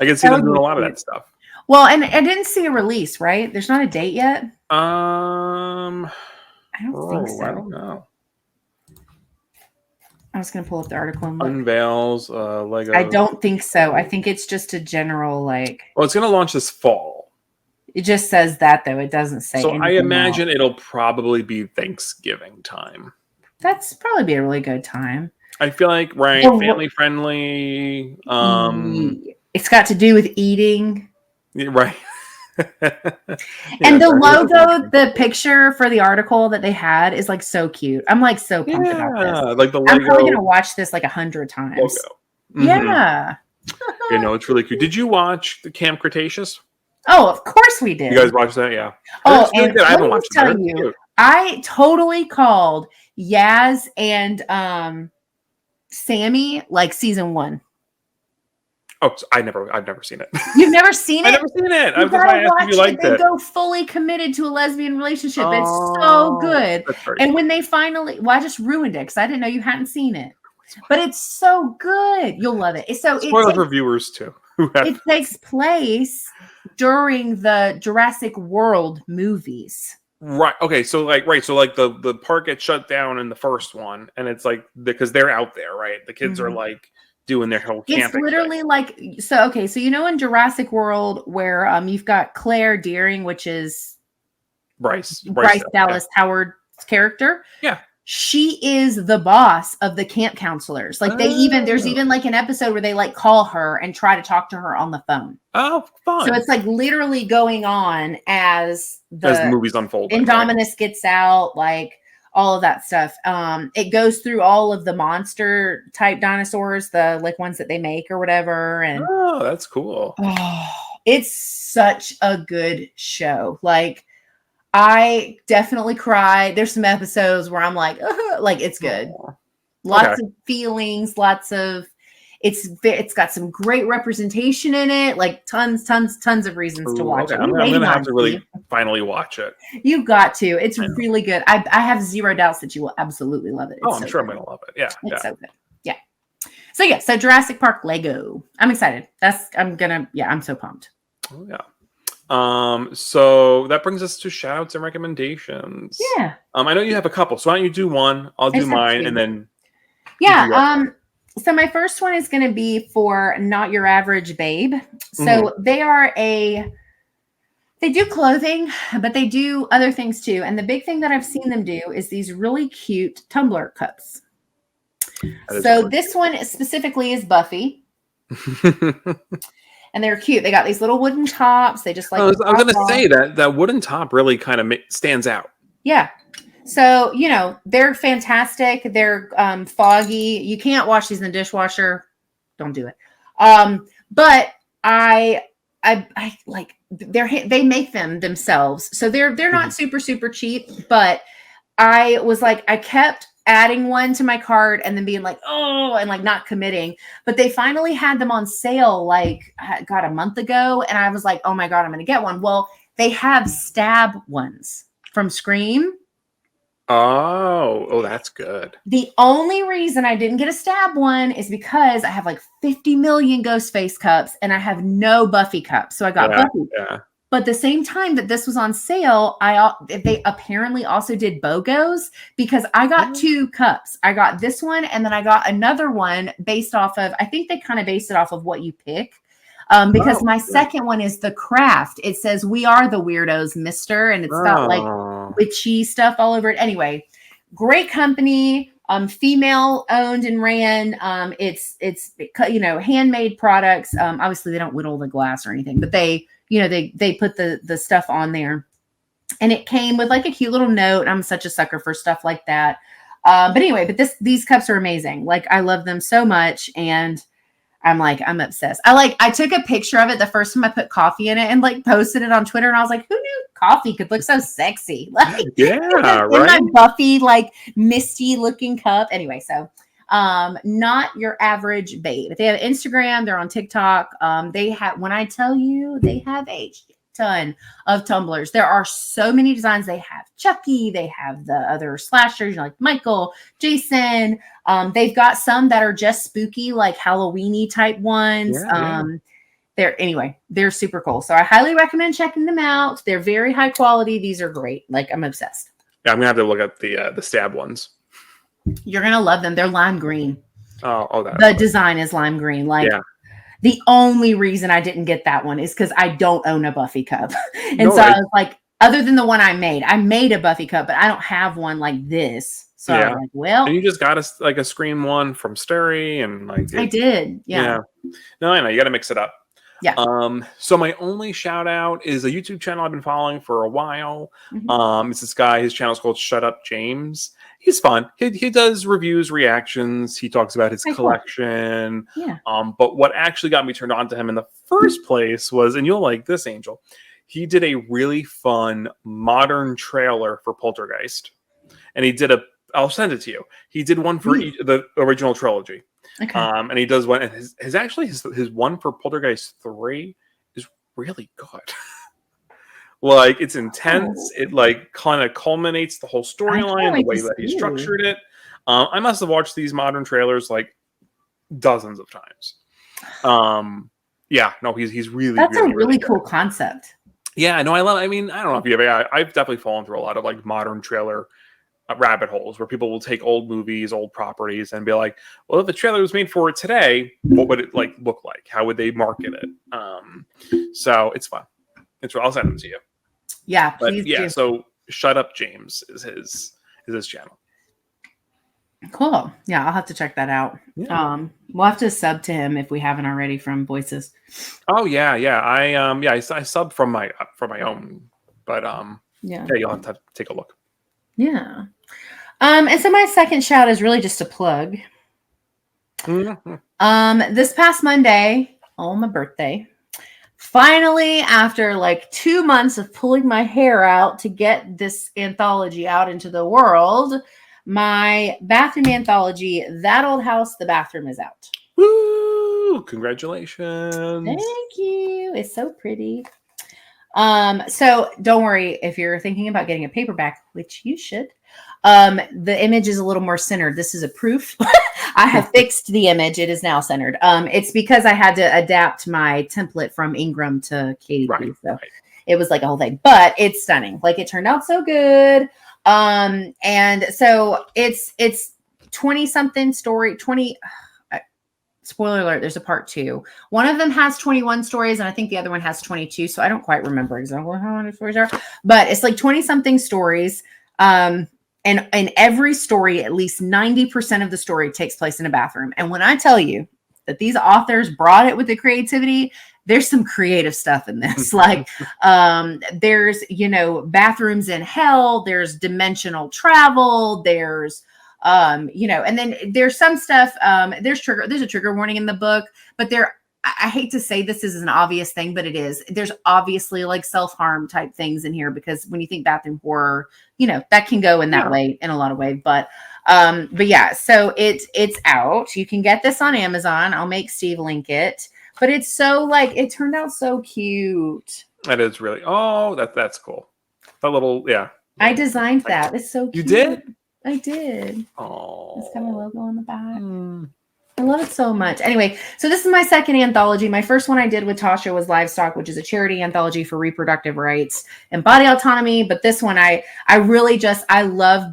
I can see them doing a lot of that stuff. Well, and I didn't see a release, right? There's not a date yet. I don't think so. I don't know. I was going to pull up the article and look. Unveils Lego. I don't think so. I think it's just a general like. Well, it's going to launch this fall. It just says that though. It doesn't say. So I imagine it'll probably be Thanksgiving time. That's probably be a really good time. I feel like family friendly. It's got to do with eating. Right. And the logo, the picture for the article that they had is like so cute. I'm like so pumped about this. Like the Lego. I'm probably gonna watch this like 100 times. Logo. Yeah. It's really cute. Did you watch the Camp Cretaceous? Oh, of course we did. You guys watched that? Yeah. Oh, and I haven't watched it. I totally called Yaz and Sammy like season 1. Oh, I've never seen it. You've never seen it? I've never seen it. You gotta watch it. They go fully committed to a lesbian relationship. It's so good. And when they finally, I just ruined it because I didn't know you hadn't seen it. But it's so good. You'll love it. Spoilers for viewers too. It takes place during the Jurassic World movies. Right. Okay. So the park gets shut down in the first one, and it's like because they're out there, right? The kids are like doing their whole camping. It's literally like so in Jurassic World where you've got Claire Deering, which is Bryce Dallas Howard's character. Yeah. She is the boss of the camp counselors. Like there's even like an episode where they like call her and try to talk to her on the phone. Oh, fun. So it's like literally going on as the movie's unfolding. Indominus gets out, like all of that stuff. It goes through all of the monster type dinosaurs, the like ones that they make or whatever. And Oh, that's cool. it's such a good show. Like, I definitely cry. There's some episodes where I'm like, like it's good. Aw. Lots of feelings, lots of it's got some great representation in it, like tons of reasons to Ooh, watch okay. it. I'm gonna have to really finally watch it. You got to. It's I know. really good. I have zero doubts that you will absolutely love it. It's I'm so sure I'm good. gonna love it. Yeah, It's so good. Yeah. So Jurassic Park Lego. I'm excited. I'm so pumped. Oh yeah. So that brings us to shout outs and recommendations. Yeah. I know you have a couple, so why don't you do one? I'll do mine, and then yeah. So my first one is going to be for Not Your Average Babe. So they do clothing, but they do other things too. And the big thing that I've seen them do is these really cute tumbler cups. So this one specifically is Buffy. And they're cute. They got these little wooden tops. They just like. I was going to say that wooden top really kind of stands out. Yeah. So, they're fantastic. They're foggy. You can't wash these in the dishwasher. Don't do it. But I like they make them themselves. So they're not super, super cheap, but I was like, I kept adding one to my cart and then being like, oh, and like not committing. But they finally had them on sale like, God, a month ago. And I was like, oh my God, I'm going to get one. Well, they have stab ones from Scream. Oh, that's good. The only reason I didn't get a stab one is because I have like 50 million Ghostface cups and I have no Buffy cups. So I got Buffy. Yeah. But the same time that this was on sale, they apparently also did BOGOs because I got two cups. I got this one and then I got another one based off of, I think they kind of based it off of what you pick. Because my second one is the craft. It says, "We are the weirdos, mister." And it's got like witchy stuff all over it. Anyway, great company, female owned and ran. It's handmade products. Obviously they don't whittle the glass or anything, but they put the stuff on there. And it came with like a cute little note. I'm such a sucker for stuff like that. But anyway, these cups are amazing. Like, I love them so much. And I'm obsessed. I took a picture of it the first time I put coffee in it and like posted it on Twitter. And I was like, who knew coffee could look so sexy? Like, yeah, right. In my Buffy, like misty looking cup. Anyway, so Not Your Average Babe. They have Instagram. They're on TikTok. When I tell you, they have a ton of tumblers. There are so many designs. They have Chucky. They have the other slashers, like Michael, Jason. They've got some that are just spooky, like Halloween-y type ones. They're super cool. So I highly recommend checking them out. They're very high quality. These are great. Like, I'm obsessed. Yeah, I'm gonna have to look at the stab ones. You're gonna love them. They're lime green. The design is lime green. The only reason I didn't get that one is because I don't own a Buffy cup. I was like, other than the one I made a Buffy cup, but I don't have one like this. So I was like, well. And you just got a Scream one from Steri, and like I did. Yeah. No, I know. You got to mix it up. Yeah. So my only shout out is a YouTube channel I've been following for a while. Mm-hmm. It's this guy. His channel is called Shut Up James. He's fun. He does reviews, reactions. He talks about his collection. Cool. Yeah. But what actually got me turned on to him in the first place was, and you'll like this, Angel, he did a really fun modern trailer for Poltergeist. And he did I'll send it to you. He did one for the original trilogy. Okay. And he does one, and his one for Poltergeist 3 is really good. Like, it's intense. It like kind of culminates the whole storyline, the way that he structured it. I must have watched these modern trailers like dozens of times. He's really, that's really, a really good. cool concept. Yeah, no, I love. I mean, I don't know if you have. I've definitely fallen through a lot of like modern trailer rabbit holes where people will take old movies, old properties, and be like, well, if the trailer was made for it today, what would it like look like? How would they market it? So it's fun. I'll send them to you. Yeah, but please yeah. do. So Shut Up James is his channel. Cool. Yeah, I'll have to check that out. Yeah. We'll have to sub to him if we haven't already from Voices. Oh yeah. I subbed from my own, but you'll have to take a look. Yeah. And so my second shout is really just a plug. This past Monday, on my birthday, finally, after like 2 months of pulling my hair out to get this anthology out into the world, my bathroom anthology, That Old House, the Bathroom, is out. Woo! Congratulations. Thank you. It's so pretty. So don't worry if you're thinking about getting a paperback, which you should. The image is a little more centered. This is a proof. I have fixed the image. It is now centered. It's because I had to adapt my template from Ingram to KDP. Right, So it was like a whole thing, but it's stunning. Like it turned out so good. And so it's 20 something story, 20, spoiler alert, there's a part 2. One of them has 21 stories, and I think the other one has 22. So I don't quite remember exactly how many stories are, but it's like 20 something stories. And in every story, at least 90% of the story takes place in a bathroom. And when I tell you that these authors brought it with the creativity, there's some creative stuff in this. Like there's, bathrooms in hell, there's dimensional travel, there's and then there's some stuff, there's a trigger warning in the book, but I hate to say this is an obvious thing, but it is. There's obviously like self-harm type things in here, because when you think bathroom horror, that can go in that way in a lot of ways. But yeah, so it's out. You can get this on Amazon. I'll make Steve link it. But it's so it turned out so cute. That is really, that's cool. That little, yeah. I designed that. It's so cute. You did? I did. Oh. It's got my logo on the back. I love it so much. Anyway, so this is my second anthology. My first one I did with Tasha was Livestock, which is a charity anthology for reproductive rights and body autonomy. But this one, I really I love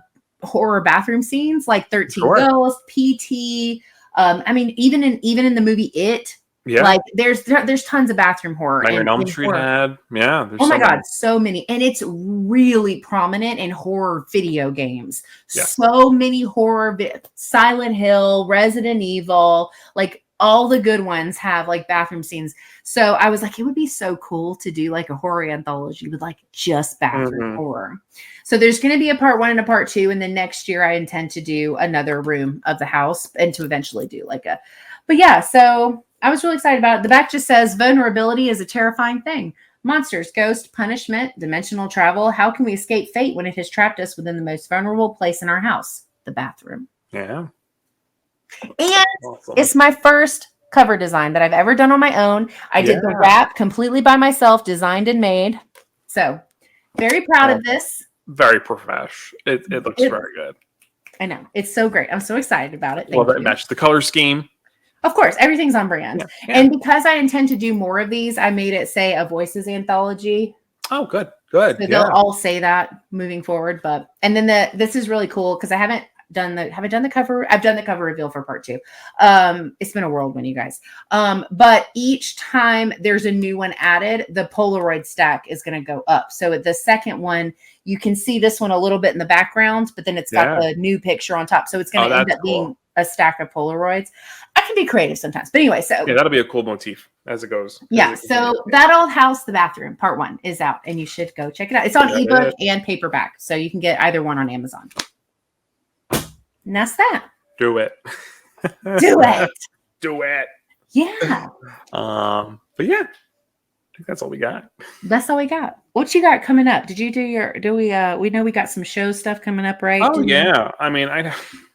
horror bathroom scenes, like 13 Ghosts, PT. I mean, even in the movie It. Yeah. Like there's tons of bathroom horror. Nightmare on Elm Street had, yeah. Oh my God, so many. And it's really prominent in horror video games. Yeah. So many horror, Silent Hill, Resident Evil, like all the good ones have like bathroom scenes. So I was like, it would be so cool to do like a horror anthology with like just bathroom horror. So there's going to be a part 1 and a part 2. And then next year I intend to do another room of the house and to eventually do but yeah, so I was really excited about it. The back just says, vulnerability is a terrifying thing. Monsters, ghosts, punishment, dimensional travel. How can we escape fate when it has trapped us within the most vulnerable place in our house, the bathroom? Yeah. And it's my first cover design that I've ever done on my own. I did the wrap completely by myself, designed and made. So very proud of this. Very professional. It looks very good. I know. It's so great. I'm so excited about it. Well, that matched the color scheme. Of course, everything's on brand. Yeah. And because I intend to do more of these, I made it say a Voices Anthology. Oh, good. So they'll all say that moving forward. And then this is really cool because I haven't done the cover. I've done the cover reveal for part 2. It's been a whirlwind, you guys. But each time there's a new one added, the Polaroid stack is going to go up. So the second one, you can see this one a little bit in the background, but then it's got the new picture on top. So it's going to end up being a stack of Polaroids. I can be creative sometimes, but anyway, so that'll be a cool motif as it goes. Yeah, so That Old House, the Bathroom, part 1 is out, and you should go check it out. It's on ebook and paperback, so you can get either one on Amazon. And that's that. Do it. Do it. Do it. Yeah. But yeah, I think that's all we got. That's all we got. What you got coming up? Did you do we know we got some show stuff coming up, right? Oh yeah. I mean,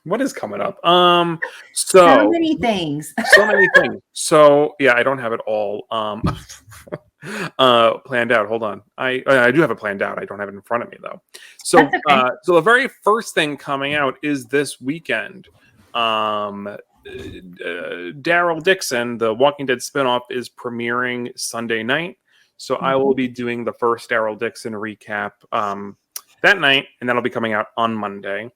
what is coming up? So many things. So many things. So yeah, I don't have it all planned out. Hold on. I do have it planned out. I don't have it in front of me though. So okay. So the very first thing coming out is this weekend. Daryl Dixon, the Walking Dead spinoff, is premiering Sunday night. So I will be doing the first Daryl Dixon recap that night, and that'll be coming out on Monday.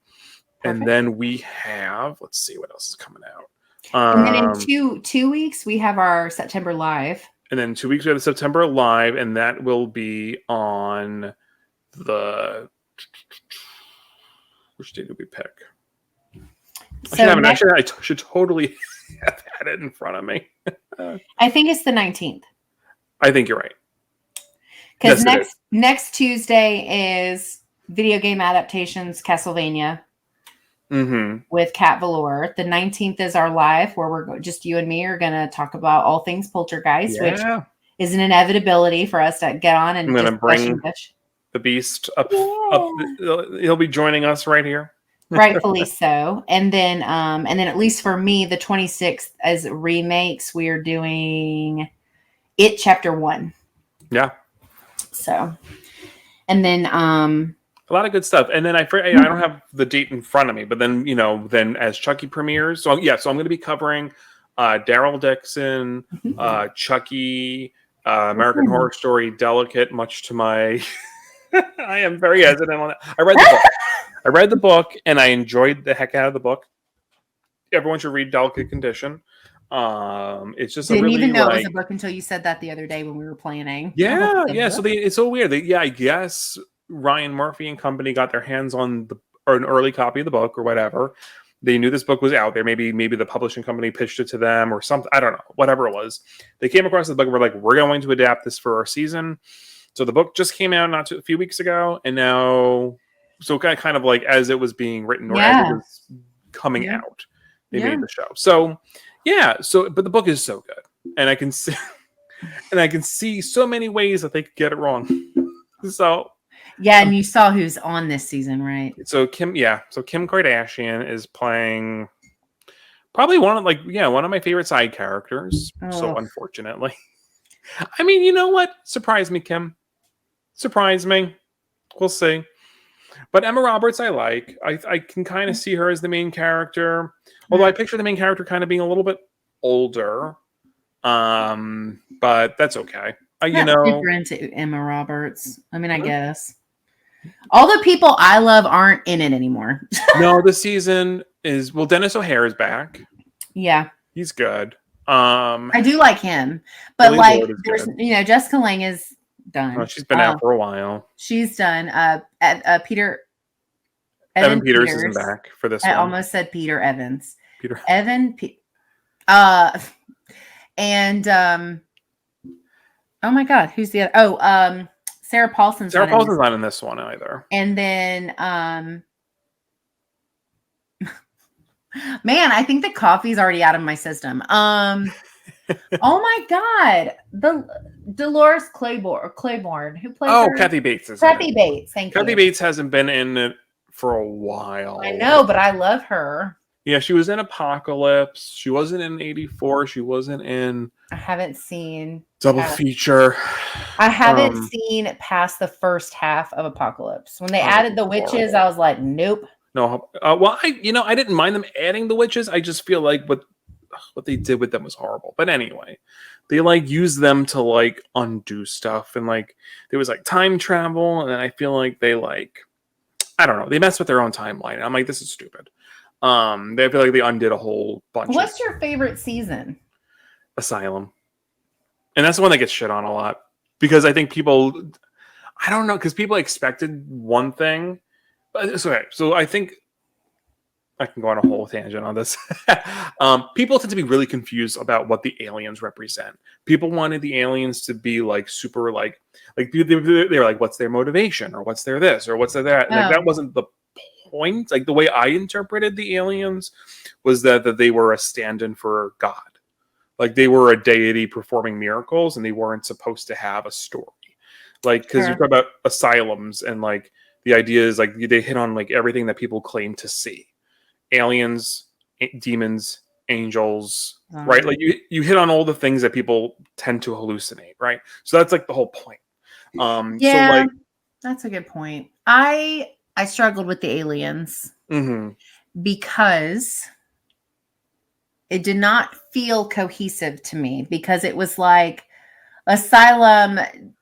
And then we have, let's see what else is coming out. And then in two weeks, we have our September live. And then 2 weeks, we have the September live, and that will be on the... Which day did we pick? I should totally have had it in front of me. I think it's the 19th. I think you're right. Because next Tuesday is video game adaptations, Castlevania. with Kat Velour. The 19th is our live where we're just you and me are going to talk about all things poltergeist, which is an inevitability for us to get on and I'm going to bring dish. The Beast up. He'll be joining us right here. Rightfully so. And then at least for me, the 26th as remakes, we are doing It Chapter 1. Yeah. So, and then a lot of good stuff. And then I don't have the date in front of me, but then, then as Chucky premieres. So I'm going to be covering Daryl Dixon, Chucky, American Horror Story, Delicate, much to my... I am very hesitant on that. I read the book and I enjoyed the heck out of the book. Everyone should read Delicate Condition. It's just didn't even know it was a book until you said that the other day when we were planning. Yeah. So it's so weird. I guess Ryan Murphy and company got their hands on an early copy of the book or whatever. They knew this book was out there. Maybe the publishing company pitched it to them or something. I don't know. Whatever it was, they came across the book and were like, "We're going to adapt this for our season." So the book just came out a few weeks ago, and now, so kind of like as it was being written or as it was coming out, they made the show. So but the book is so good, and I can see so many ways that they could get it wrong. So and you saw who's on this season, right? So Kim Kardashian is playing probably one of my favorite side characters. So unfortunately, I mean, you know what? Surprise me, Kim. Surprise me. We'll see. But Emma Roberts, I like. I can kind of see her as the main character. Although I picture the main character kind of being a little bit older. But that's okay. Super into Emma Roberts. I mean, I guess. All the people I love aren't in it anymore. No, this season is... Well, Dennis O'Hare is back. Yeah. He's good. I do like him. But there's Jessica Lange is done. Oh, she's been out for a while. She's done. Evan Peters isn't back for this one. I almost said Peter Evans. Oh my God, who's the other? Sarah Paulson's not in this one either. And then man, I think the coffee's already out of my system. Oh my God, the Dolores Claiborne who plays Kathy Bates. Kathy Bates, thank you. Kathy Bates hasn't been in it for a while. I know, but I love her. Yeah, she was in Apocalypse. She wasn't in 84. She wasn't in... I haven't seen... Double feature. I haven't seen past the first half of Apocalypse. When they added the witches, I was like, nope. No, well, I didn't mind them adding the witches. I just feel like what they did with them was horrible. But anyway, they used them to undo stuff, and there was time travel, and then I feel like they I don't know, they messed with their own timeline. I'm like, this is stupid. They feel like they undid a whole bunch. What's your favorite season? Asylum. And that's the one that gets shit on a lot because I think people, I don't know, because people expected one thing. But so I think I can go on a whole tangent on this. People tend to be really confused about what the aliens represent. People wanted the aliens to be super they were like, what's their motivation or what's their this or what's their that? And, that wasn't the point. The way I interpreted the aliens was that they were a stand-in for God. They were a deity performing miracles, and they weren't supposed to have a story. Because you talk about asylums, and the idea is they hit on everything that people claim to see: aliens, demons, angels, right? You hit on all the things that people tend to hallucinate, right? So that's the whole point. That's a good point. I struggled with the aliens because it did not feel cohesive to me, because it was asylum,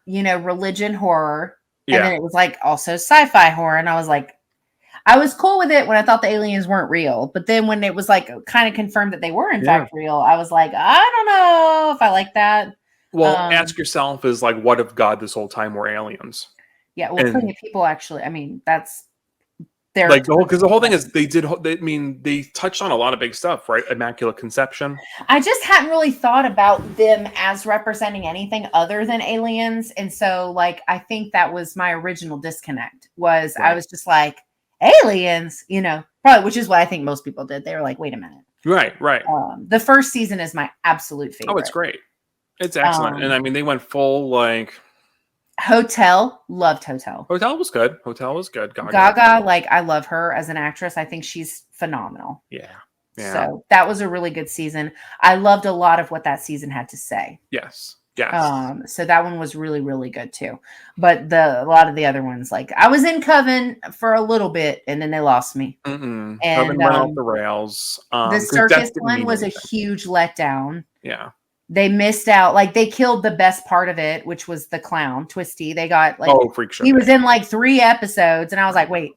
religion horror. And then it was also sci-fi horror. And I was I was cool with it when I thought the aliens weren't real. But then when it was kind of confirmed that they were in fact real, I was I don't know if I like that. Well, ask yourself is what if God this whole time were aliens? Yeah. Well, plenty of people actually, I mean, that's their because the whole thing is they touched on a lot of big stuff, right? Immaculate Conception. I just hadn't really thought about them as representing anything other than aliens. And so I think that was my original disconnect was I was just aliens, Probably, which is what I think most people did. They were like, wait a minute. Right. The first season is my absolute favorite. Oh, it's great. It's excellent. And I mean, they went full like Hotel. Loved Hotel. Hotel was good. Gaga, like I love her as an actress. I think she's phenomenal. Yeah. So that was a really good season. I loved a lot of what that season had to say. Yes. So that one was really, really good too. But a lot of the other ones, like I was in Coven for a little bit and then they lost me. And Coven went off the rails. The circus one was a huge letdown. Yeah. They missed out. Like they killed the best part of it, which was the clown, Twisty. They got like freak show. He was in like 3 episodes, and I was like, wait.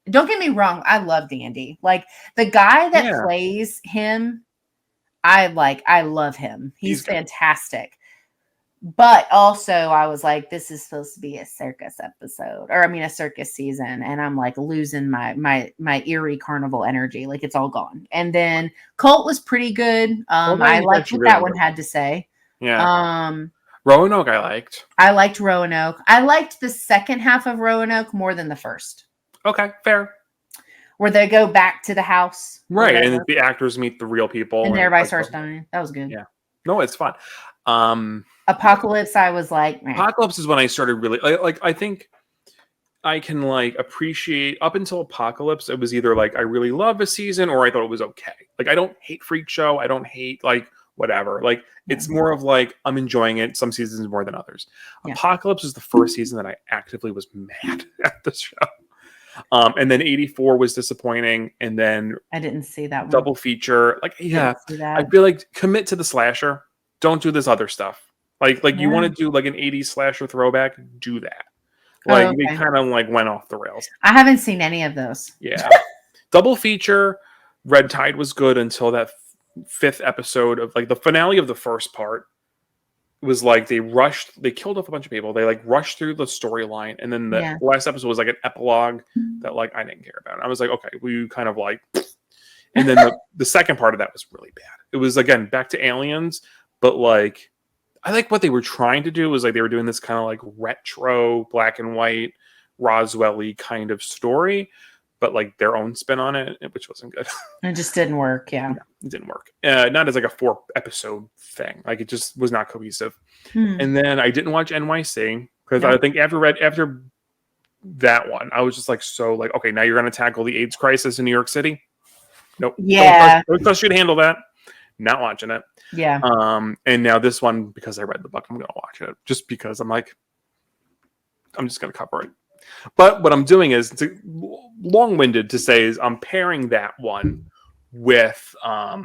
Don't get me wrong. I love Dandy. Like the guy that plays him, I love him. He's fantastic. But also I was like, this is supposed to be a circus episode, or I mean a circus season. And I'm like losing my eerie carnival energy. Like it's all gone. And then Cult was pretty good. I liked what that one had to say. Yeah. Roanoke I liked. I liked Roanoke. I liked the second half of Roanoke more than the first. Okay, fair. Where they go back to the house. Right, and the actors meet the real people. And everybody starts dying. That was good. Yeah. No, it's fun. Apocalypse, I was like... Meh. Apocalypse is when I started really... Like, I think I can, like, appreciate... Up until Apocalypse, it was either, like, I really love a season or I thought it was okay. Like, I don't hate Freak Show. I don't hate, like, whatever. Like, it's more of, like, I'm enjoying it. Some seasons more than others. Yeah. Apocalypse is the first season that I actively was mad at the show. And then 84 was disappointing, and then I didn't see that one. Double feature. Like, I feel like commit to the slasher. Don't do this other stuff. Like you want to do like an 80s slasher throwback, do that. Like they kind of like went off the rails. I haven't seen any of those. Yeah. Double feature, Red Tide was good until that 5th episode of like the finale of the first part. Was like they killed off a bunch of people. They like rushed through the storyline, and then the last episode was like an epilogue that like I didn't care about. And I was like, okay, we kind of like, and then the second part of that was really bad. It was again back to aliens, but like I like what they were trying to do was like they were doing this kind of like retro black and white Roswell-y kind of story, but like their own spin on it, which wasn't good. It just didn't work. Yeah. No, it didn't work. Not as like a 4-episode thing. Like it just was not cohesive. And then I didn't watch NYC because I think after that one, I was just like, so like, okay, now you're going to tackle the AIDS crisis in New York City. Nope. Yeah. Don't trust you to handle that. Not watching it. Yeah. And now this one, because I read the book, I'm going to watch it just because I'm like, I'm just going to cover it. But what I'm doing is it's long-winded to say is I'm pairing that one with oh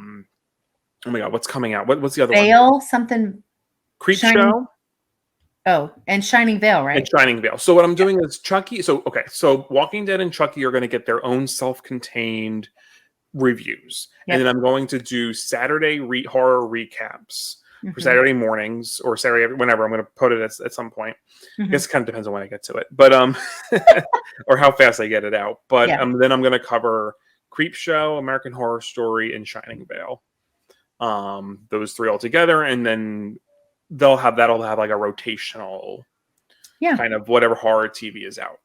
my god, what's coming out? What's the other Veil, one? something Creep Show. Oh, and Shining Veil, right? And Shining Veil. So what I'm doing is Chucky. So Walking Dead and Chucky are going to get their own self-contained reviews, and then I'm going to do Saturday horror recaps. For Saturday mornings or Saturday, whenever I'm going to put it at some point. I guess it kind of depends on when I get to it, but or how fast I get it out. But then I'm going to cover Creep Show, American Horror Story, and Shining Veil. Those 3 all together, and then that'll have like a rotational, kind of whatever horror TV is out.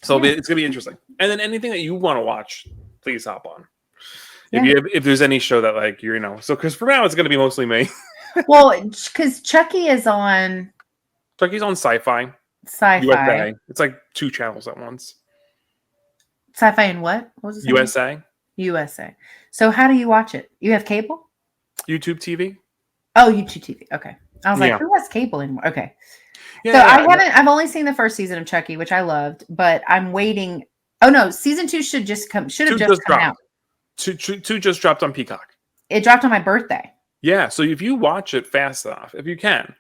So it's going to be interesting. And then anything that you want to watch, please hop on. If there's any show that like so because for now it's going to be mostly me. Well, because Chucky's on Sci-Fi. USA. It's like 2 channels at once. Sci-Fi and what? What was it? USA. So how do you watch it? You have cable? YouTube TV. Oh, YouTube TV. Okay. I was like, who has cable anymore? Okay. Yeah, so I've only seen the first season of Chucky, which I loved, but I'm waiting. Oh no, season 2 should have just come out. 2 just dropped on Peacock. It dropped on my birthday. Yeah, so if you watch it fast enough, if you can,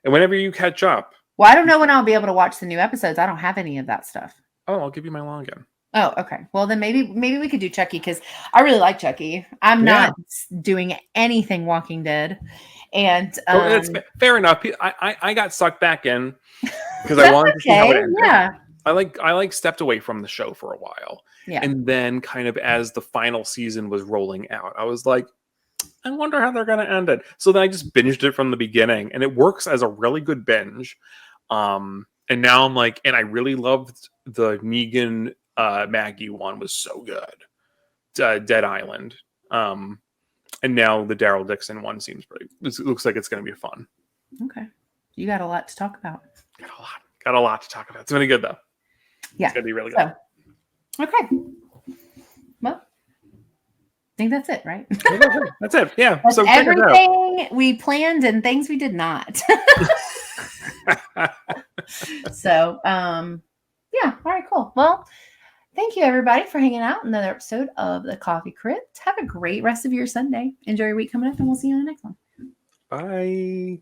and whenever you catch up. Well, I don't know when I'll be able to watch the new episodes. I don't have any of that stuff. Oh, I'll give you my login. Oh, okay. Well, then maybe we could do Chucky because I really like Chucky. I'm not doing anything Walking Dead, and that's fair enough. I got sucked back in because I wanted to see how it ended. Yeah. I like stepped away from the show for a while. Yeah. And then kind of as the final season was rolling out, I was like, I wonder how they're going to end it. So then I just binged it from the beginning, and it works as a really good binge. And now I'm like, and I really loved the Negan Maggie one was so good. Dead Island. And now the Daryl Dixon one seems pretty. It looks like it's going to be fun. Okay. You got a lot to talk about. Got a lot to talk about. It's going to be good though. Yeah. It's going to be really good. So, okay. Well, I think that's it, right? That's it. Yeah. That's so check it out. everything we planned and things we did not. So, yeah. All right, cool. Well, thank you everybody for hanging out in another episode of the Coffee Crypt. Have a great rest of your Sunday. Enjoy your week coming up, and we'll see you in the next one. Bye.